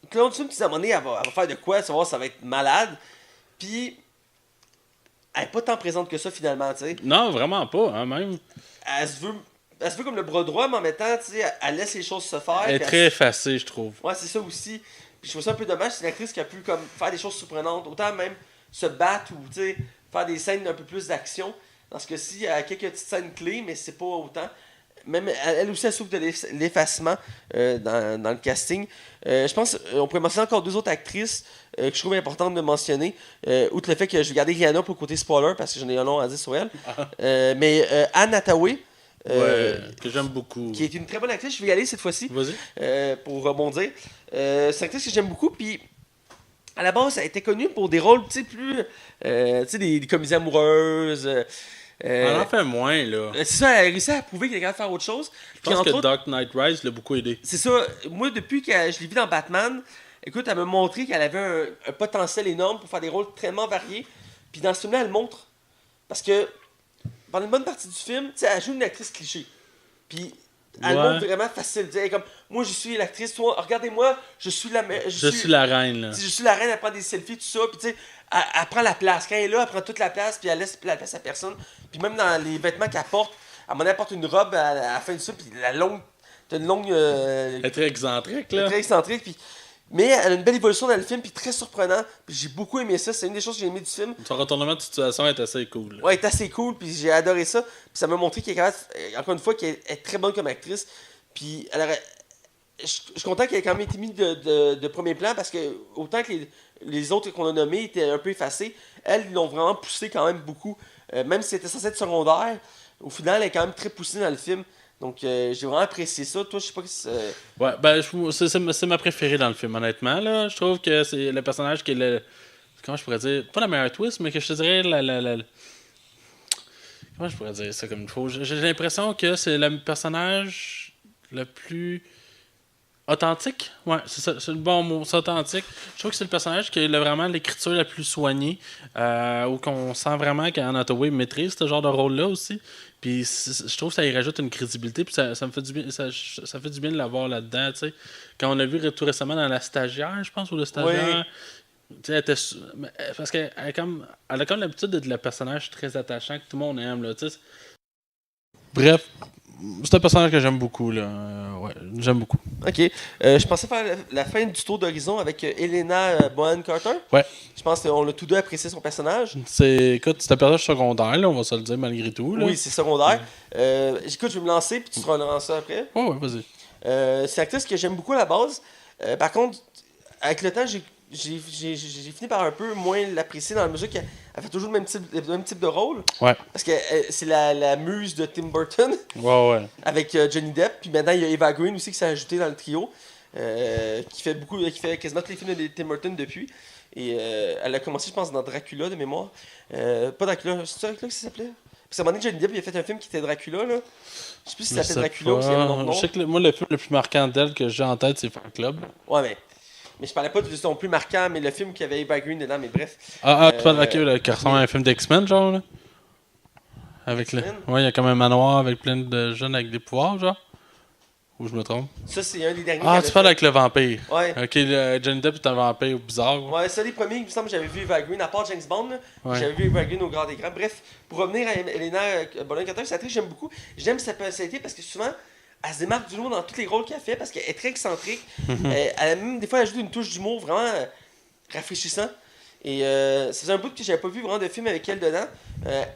Claude Tune, tu dis à un moment donné, elle va faire de quoi, tu vas voir, ça va être malade. Puis elle est pas tant présente que ça finalement, tu sais. Non, vraiment pas, hein, même. Elle se veut comme le bras droit, mais en même temps, tu sais, elle laisse les choses se faire. Elle est puis très effacée, je trouve. Ouais, c'est ça aussi. Puis je trouve ça un peu dommage, c'est une actrice qui a pu comme faire des choses surprenantes, autant même se battre ou tu sais, faire des scènes d'un peu plus d'action. Dans ce cas-ci, il y a quelques petites scènes clés, mais c'est pas autant. Même elle aussi, elle souffre de l'effacement dans le casting. Je pense on pourrait mentionner encore 2 autres actrices que je trouve importantes de mentionner. Outre le fait que je vais garder Rihanna pour le côté spoiler parce que j'en ai un long à dire sur elle. Mais Anne Hathaway. Que j'aime beaucoup. Qui est une très bonne actrice, je vais y aller cette fois-ci Vas-y. pour rebondir. C'est une actrice que j'aime beaucoup, puis à la base, elle était connue pour des rôles plus. Tu sais, des comédies amoureuses. On en fait moins, là. C'est ça, elle a réussi à prouver qu'elle est capable de faire autre chose. Je Puis, pense entre que autres, Dark Knight Rise l'a beaucoup aidé. c'est ça, moi, depuis que je l'ai vu dans Batman, écoute, elle m'a montré qu'elle avait un potentiel énorme pour faire des rôles tellement variés. Puis dans ce film-là, elle le montre. Parce que pendant une bonne partie du film, tu sais, elle joue une actrice cliché. Puis elle montre vraiment facile. Elle est comme, moi, je suis l'actrice, toi, regardez-moi, je suis la reine, là. Je suis la reine, elle prend des selfies, tout ça, puis tu sais, elle prend la place. Quand elle est là, elle prend toute la place, puis elle laisse la place à personne. Puis même dans les vêtements qu'elle porte, à un moment donné, elle porte une robe à la fin de ça, puis t'as une longue... Elle est très excentrique, là. Très excentrique, puis... Mais elle a une belle évolution dans le film, puis très surprenant. Puis j'ai beaucoup aimé ça. C'est une des choses que j'ai aimé du film. Son retournement de situation est assez cool. Là. Ouais, elle est assez cool, puis j'ai adoré ça. Puis ça m'a montré qu'elle est capable, encore une fois, qu'elle est très bonne comme actrice. Puis je suis content qu'elle ait quand même été mise de premier plan, parce que autant que les autres qu'on a nommés étaient un peu effacés, elles, ils l'ont vraiment poussé quand même beaucoup. Même si c'était censé être secondaire, au final, elle est quand même très poussée dans le film. Donc, j'ai vraiment apprécié ça. Toi, je sais pas si Ouais, ben, c'est ma préférée dans le film, honnêtement. Là. Je trouve que c'est le personnage qui est le. Comment je pourrais dire? Pas la meilleure twist, mais que je te dirais comment je pourrais dire ça comme il faut? J'ai l'impression que c'est le personnage le plus authentique. Ouais, c'est ça, c'est le bon mot, c'est authentique. Je trouve que c'est le personnage qui a vraiment l'écriture la plus soignée, où qu'on sent vraiment qu'Anne Hathaway maîtrise ce genre de rôle-là aussi. Puis je trouve que ça y rajoute une crédibilité, puis ça me fait du bien, ça fait du bien de l'avoir là-dedans, tu sais. Quand on l'a vu tout récemment dans La Stagiaire, je pense, ou Le Stagiaire, tu sais, parce qu'elle a comme l'habitude d'être le personnage très attachant que tout le monde aime, là, tu sais. Bref, c'est un personnage que j'aime beaucoup, là. Ouais, j'aime beaucoup. Ok. Je pensais faire la fin du tour d'horizon avec Helena Bonham Carter. Ouais. Je pense qu'on a tous deux apprécié son personnage. Écoute, c'est un personnage secondaire, là, on va se le dire malgré tout. Là. Oui, c'est secondaire. Écoute, je vais me lancer, puis tu te relances après. Ouais, vas-y. C'est une actrice que j'aime beaucoup à la base. Par contre, avec le temps, j'ai fini par un peu moins l'apprécier dans la mesure qu'elle fait toujours le même type de rôle. Ouais. Parce que c'est la muse de Tim Burton. Ouais. Avec Johnny Depp. Puis maintenant, il y a Eva Green aussi qui s'est ajoutée dans le trio. Qui fait quasiment tous les films de Tim Burton depuis. Et elle a commencé, je pense, dans Dracula de mémoire. Pas Dracula, c'est Dracula que ça s'appelait? Parce qu'à un moment donné, Johnny Depp il a fait un film qui était Dracula. Là. Je sais plus si ça s'appelait Dracula ou si il y avait un autre nom. Je sais que moi, le film le plus marquant d'elle que j'ai en tête, c'est Fan Club. Ouais, mais je parlais pas de son plus marquant, mais le film qui avait Eva Green dedans, mais bref. Tu parles qui ressemble à un film d'X-Men, genre, là? Avec le... Ouais, il y a comme un manoir avec plein de jeunes avec des pouvoirs, genre. Ou je me trompe? Ça, c'est un des derniers. Tu parles avec le vampire. Ouais. Ok, Johnny Depp est un vampire bizarre. Ouais, c'est les premiers, il me semble que j'avais vu Eva Green, à part James Bond, là, j'avais vu Eva Green au grand écran. Bref, pour revenir à Helena Bonham Carter, c'est une actrice que j'aime beaucoup. J'aime sa personnalité parce que souvent, elle se démarque du lot dans tous les rôles qu'elle fait parce qu'elle est très excentrique. Elle a même, des fois, elle ajoute une touche d'humour vraiment rafraîchissant. Et c'est un bout que j'avais pas vu vraiment de film avec elle dedans,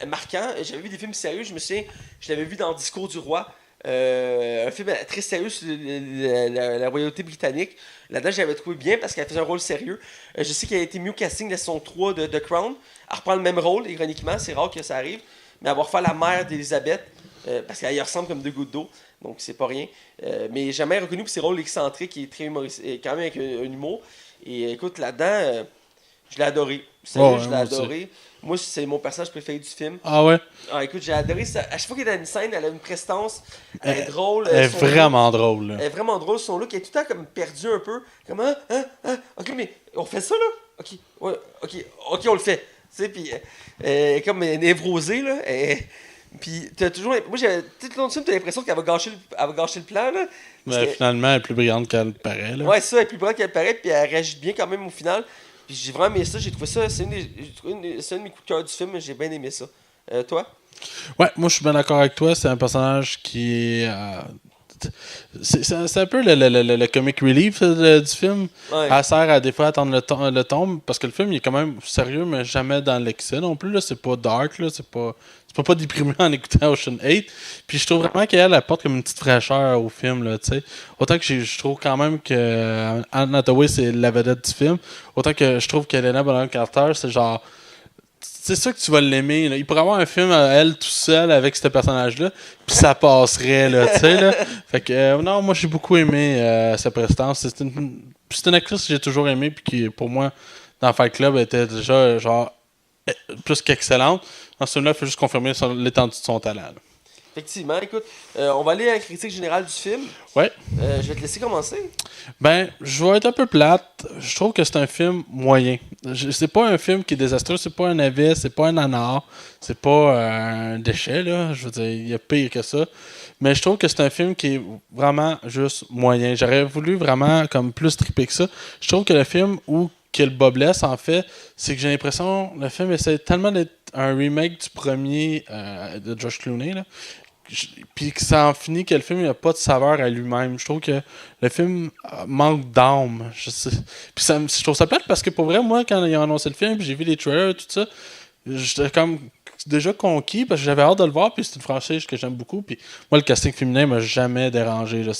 marquant. J'avais vu des films sérieux, je me souviens, je l'avais vu dans Discours du Roi. Un film très sérieux sur la royauté britannique. Là-dedans, je l'avais trouvé bien parce qu'elle faisait un rôle sérieux. Je sais qu'elle a été mieux casting de la saison 3 de The Crown. Elle reprend le même rôle, ironiquement, c'est rare que ça arrive. Mais avoir fait la mère d'Elisabeth, parce qu'elle y ressemble comme deux gouttes d'eau, donc c'est pas rien. Mais jamais reconnu pour ses rôles excentriques et très humoristique, quand même avec un humour. Et écoute, là-dedans, je l'ai adoré. Sérieux, je l'ai adoré. Moi, c'est mon personnage préféré du film. Ah ouais? Ah, écoute, j'ai adoré ça. À chaque fois qu'elle est dans une scène, elle a une prestance. Elle est drôle. Elle est vraiment drôle. Elle est vraiment drôle. Son look est tout le temps comme perdu un peu. Comme, ok, mais on fait ça, là? Ok, ouais, ok, on le fait. Tu sais, puis elle est comme névrosée, là. Puis t'as toujours. Moi, tout le long du film, t'as l'impression qu'elle va gâcher le plan, là. Mais finalement, elle est plus brillante qu'elle paraît, là. Ouais, ça, elle est plus brillante qu'elle paraît, puis elle réagit bien quand même au final. Puis j'ai vraiment aimé ça, j'ai trouvé ça, c'est un de mes coups de cœur du film, j'ai bien aimé ça. Toi? Ouais, moi je suis bien d'accord avec toi, c'est un personnage qui est... c'est un peu le comic relief du film. Ouais. Elle sert à des fois à attendre le tombe, parce que le film il est quand même sérieux, mais jamais dans l'excès non plus. Là. C'est pas dark, là. C'est pas déprimé en écoutant Ocean 8. Puis je trouve vraiment qu'elle apporte comme une petite fraîcheur au film. Là, t'sais. Autant que je trouve quand même que Anne Hathaway c'est la vedette du film, autant que je trouve qu'Helena Bonham Carter c'est genre... C'est sûr que tu vas l'aimer. Là. Il pourrait avoir un film à elle tout seul avec ce personnage-là, puis ça passerait, là, tu sais, là. Fait que, non, moi, j'ai beaucoup aimé sa prestance. C'est une actrice que j'ai toujours aimée, puis qui, pour moi, dans Fight Club, était déjà, genre, plus qu'excellente. Dans ce film-là, il faut juste confirmer l'étendue de son talent. Là. Effectivement, écoute, on va aller à la critique générale du film. Ouais. Je vais te laisser commencer. Ben, je vais être un peu plate. Je trouve que c'est un film moyen. C'est pas un film qui est désastreux, c'est pas un navet, c'est pas un nanar, c'est pas un déchet, là. Je veux dire, il y a pire que ça. Mais je trouve que c'est un film qui est vraiment juste moyen. J'aurais voulu vraiment comme plus triper que ça. Je trouve que le film où que le bas blesse, en fait, c'est que j'ai l'impression le film essaie tellement d'être un remake du premier de Josh Clooney, là. Puis que ça en finit que le film n'a pas de saveur à lui-même. Je trouve que le film manque d'âme. Puis je trouve ça plate parce que pour vrai, moi, quand ils ont annoncé le film, puis j'ai vu les trailers, tout ça, j'étais comme déjà conquis parce que j'avais hâte de le voir. Puis c'est une franchise que j'aime beaucoup. Puis moi, le casting féminin m'a jamais dérangé. Là.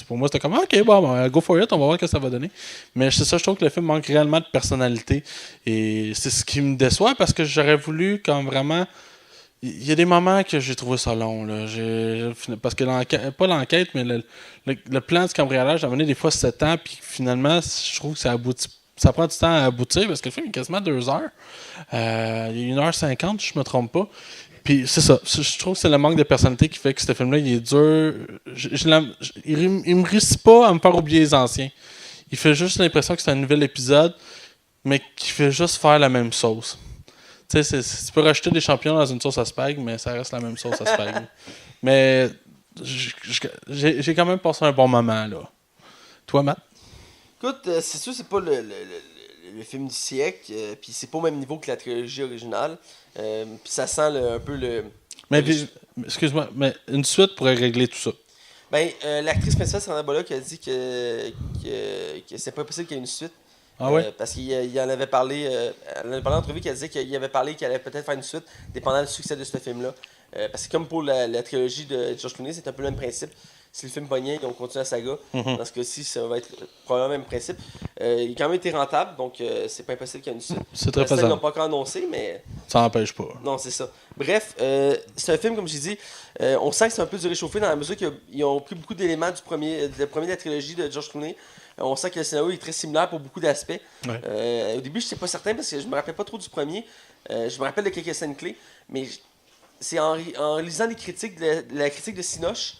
Pour moi, c'était comme ok, bon, go for it, on va voir ce que ça va donner. Mais c'est ça, je trouve que le film manque réellement de personnalité. Et c'est ce qui me déçoit parce que j'aurais voulu, comme vraiment. Il y a des moments que j'ai trouvé ça long. Là. Parce que pas l'enquête, mais le plan du cambriolage a mené des fois 7 ans, puis finalement, je trouve que ça prend du temps à aboutir, parce que le film est quasiment 2 heures. Il y a 1h50, si je me trompe pas. Puis c'est ça. Je trouve que c'est le manque de personnalité qui fait que ce film-là, il est dur. Il me réussit pas à me faire oublier les anciens. Il fait juste l'impression que c'est un nouvel épisode, mais qui fait juste faire la même sauce. Tu sais, tu peux rajouter des champignons dans une sauce à spag, mais ça reste la même sauce à spag. Mais j'ai quand même passé un bon moment, là. Toi, Matt? Écoute, c'est sûr, c'est pas le film du siècle, puis c'est pas au même niveau que la trilogie originale. Puis ça sent un peu le... Mais excuse-moi, mais une suite pourrait régler tout ça. Ben, l'actrice principale, Sandra Bullock, a dit que c'est pas possible qu'il y ait une suite. Ah ouais? Parce qu'il en avait parlé, elle en avait parlé en entrevue qu'elle disait qu'il avait parlé qu'elle allait peut-être faire une suite, dépendant du succès de ce film-là. Parce que comme pour la trilogie de George Clooney, c'est un peu le même principe. Si le film pognait, on continue la saga. Dans ce cas-ci, ça va être probablement le même principe. Il a quand même été rentable, donc c'est pas impossible qu'il y ait une suite. C'est très faisable. Ils faisable. l'ont pas encore annoncé, mais... Ça n'empêche pas. Non, c'est ça. Bref, c'est un film, comme j'ai dit, on sent que c'est un peu du réchauffé dans la mesure qu'ils ont pris beaucoup d'éléments du premier de la trilogie de George Clooney. On sent que le scénario est très similaire pour beaucoup d'aspects. Ouais. Au début, je n'étais pas certain parce que je me rappelle pas trop du premier. Je me rappelle de quelques scènes clés, mais c'est en lisant les critiques, la critique de Sinoche,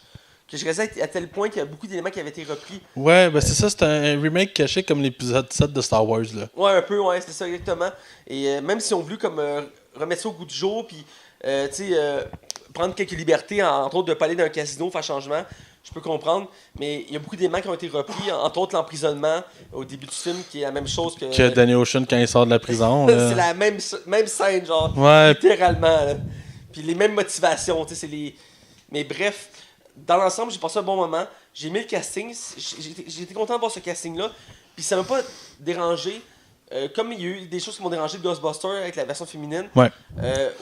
que je réalisais à tel point qu'il y a beaucoup d'éléments qui avaient été repris. Ouais, ben c'est ça, c'est un remake caché comme l'épisode 7 de Star Wars, là. Ouais, un peu, ouais, c'est ça, exactement. Et même si on voulu comme remettre ça au goût du jour, puis, tu sais, prendre quelques libertés, entre autres de parler d'un casino, faire changement, je peux comprendre, mais il y a beaucoup d'éléments qui ont été repris, entre autres l'emprisonnement au début du film, qui est la même chose que Danny Ocean quand il sort de la prison. Là. c'est la même scène, genre, Ouais. littéralement. Là. Puis les mêmes motivations, tu sais, c'est les... Mais bref, dans l'ensemble, j'ai passé un bon moment. J'ai aimé le casting. J'ai été content de voir ce casting-là. Puis ça m'a pas dérangé. Comme il y a eu des choses qui m'ont dérangé de Ghostbusters avec la version féminine, Ouais.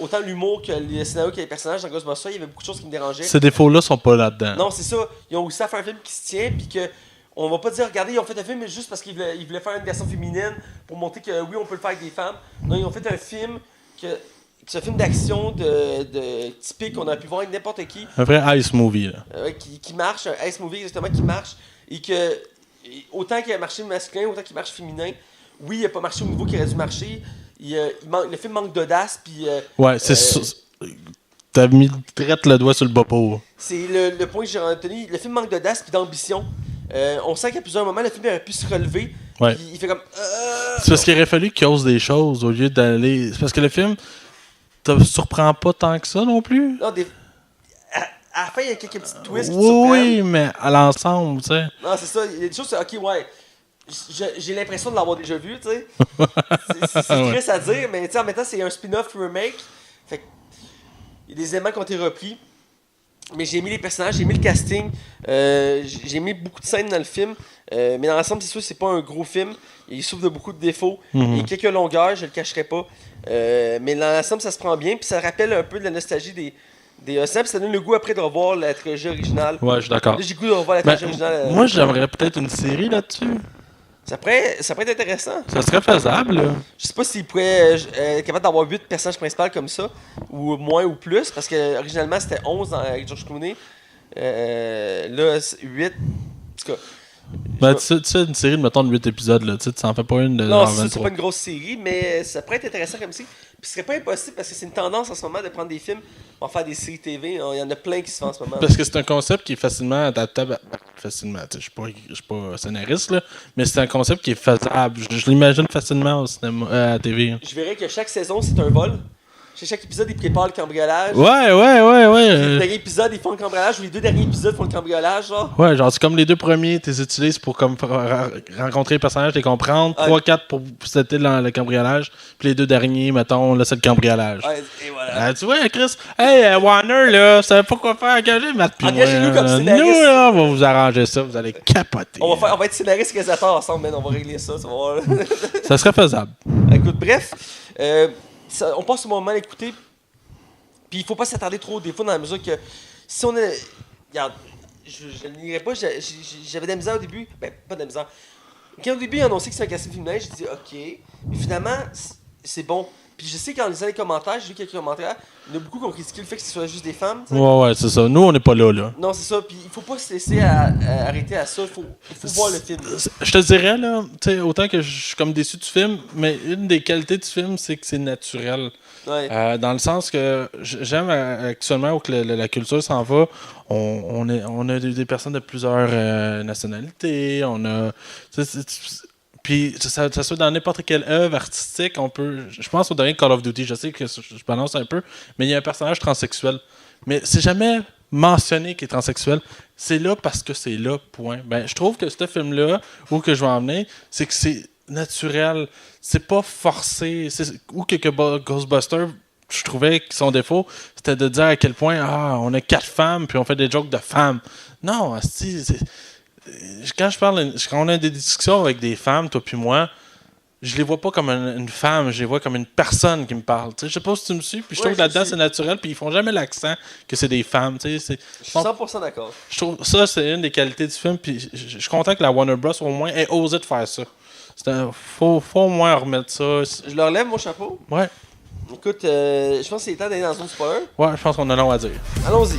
autant l'humour que le scénario que les personnages dans Ghostbusters, il y avait beaucoup de choses qui me dérangeaient. Ces défauts-là sont pas là-dedans. Non, c'est ça. Ils ont aussi à faire un film qui se tient, puis que on va pas dire, regardez, ils ont fait un film juste parce qu'ils voulaient faire une version féminine pour montrer que oui, on peut le faire avec des femmes. Non, ils ont fait un film c'est un film d'action de typique qu'on a pu voir avec n'importe qui. Un vrai ice movie, là. Qui marche, un ice movie exactement qui marche, et que autant qu'il a marché masculin, autant qu'il marche féminin. Oui, il n'a pas marché au niveau qu'il aurait dû marcher. Le film manque d'audace, puis... ouais, c'est ça. T'as mis direct le doigt sur le bopo. C'est le point que j'ai retenu. Le film manque d'audace puis d'ambition. On sent qu'à plusieurs moments, le film aurait pu se relever. Ouais. Il fait comme... C'est parce qu'il aurait fallu qu'il ose des choses au lieu d'aller... C'est parce que le film te surprend pas tant que ça non plus. Non, à la fin, il y a quelques petits twists qui te Oui, surprennent. mais à l'ensemble, tu sais. Non, c'est ça. Il y a des choses, c'est ok, ouais. J'ai l'impression de l'avoir déjà vu, tu sais. C'est triste à dire, mais tu sais, en même temps, c'est un spin-off remake. Fait que, il y a des éléments qui ont été repris. Mais j'ai aimé les personnages, j'ai aimé le casting. J'ai aimé beaucoup de scènes dans le film. Mais dans l'ensemble, c'est sûr, c'est pas un gros film. Il souffre de beaucoup de défauts. Il y a quelques longueurs, je le cacherai pas. Mais dans l'ensemble, ça se prend bien. Puis ça rappelle un peu de la nostalgie des Osam. Ça donne le goût après de revoir la trilogie originale. Ouais, je suis d'accord. Là, j'ai le goût de revoir la trilogie originale. Moi, j'aimerais peut-être une série là-dessus. Ça pourrait être intéressant. Ça serait faisable, là. Je sais pas s'il pourrait être capable d'avoir 8 personnages principaux comme ça, ou moins ou plus, parce que originalement c'était 11 avec George Clooney. Là, 8. En tout cas, Ben, tu sais, une série de, mettons, de 8 épisodes, là, tu n'en fais pas une de Non, 23. c'est pas une grosse série, mais ça pourrait être intéressant comme ça. Puis ce serait pas impossible parce que c'est une tendance en ce moment de prendre des films, on va faire des séries TV. Il y en a plein qui se font en ce moment. Parce que c'est un concept qui est facilement adaptable. Facilement, je suis pas scénariste, là, mais c'est un concept qui est faisable. Je l'imagine facilement au cinéma, à la TV. Je verrais que chaque saison, c'est un vol. Chaque épisode, ils préparent le cambriolage. Ouais. Le dernier épisode, ils font le cambriolage, ou les 2 derniers épisodes font le cambriolage, genre. Ouais, genre, c'est comme les 2 premiers, tu les utilises pour comme rencontrer les personnages, les comprendre. 3-4 pour setter le cambriolage. Puis les 2 derniers, mettons, là, c'est le cambriolage. Ouais, et voilà. Tu vois, Chris, hey, Warner, là, savez pas quoi faire, engagez Matt puis moi. Engagez-nous comme scénariste. Nous, là, on va vous arranger ça, vous allez capoter. On va être scénariste et réalisateur ensemble, man. On va régler ça, tu vas voir. Ça serait faisable. Écoute, bref, on passe au moment d'écouter. Puis il faut pas s'attarder trop des fois dans la mesure que si on est. Regarde, je ne nierai pas, j'avais de la misère au début. Ben, pas de la misère. Quand au début ils ont annoncé que c'est un casting féminin, j'ai dit ok. Mais finalement, c'est bon. Puis je sais qu'en lisant les commentaires, j'ai vu quelques commentaires, il y en a beaucoup qui ont critiqué le fait que ce soit juste des femmes. T'sais. Ouais, c'est ça. Nous, on n'est pas là. Non, c'est ça. Puis il faut pas se laisser arrêter à ça. Il faut voir le film. Je te dirais, là, tu sais, autant que je suis comme déçu du film, mais une des qualités du film, c'est que c'est naturel. Ouais. Dans le sens que j'aime actuellement où que la culture s'en va. On a des personnes de plusieurs nationalités. On a. Puis, ça soit dans n'importe quelle œuvre artistique, on peut. Je pense au dernier Call of Duty, je sais que je balance un peu, mais il y a un personnage transsexuel. Mais c'est jamais mentionné qu'il est transsexuel. C'est là parce que c'est là, point. Ben, je trouve que ce film-là, où que je vais en venir, c'est que c'est naturel. C'est pas forcé. Ou que Ghostbusters, je trouvais que son défaut, c'était de dire à quel point, on a 4 femmes, puis on fait des jokes de femmes. Non, quand on a des discussions avec des femmes, toi puis moi, je les vois pas comme une femme, je les vois comme une personne qui me parle. Je sais pas si tu me suis, puis je trouve que là-dedans c'est naturel, puis ils font jamais l'accent que c'est des femmes. Je suis 100% d'accord. Je trouve ça, c'est une des qualités du film, puis je suis content que la Warner Bros. Au moins ait osé de faire ça. Faut au moins remettre ça. Je leur lève mon chapeau. Ouais. Écoute, je pense que c'est le temps d'aller dans une spoiler. Ouais, je pense qu'on a long à dire. Allons-y.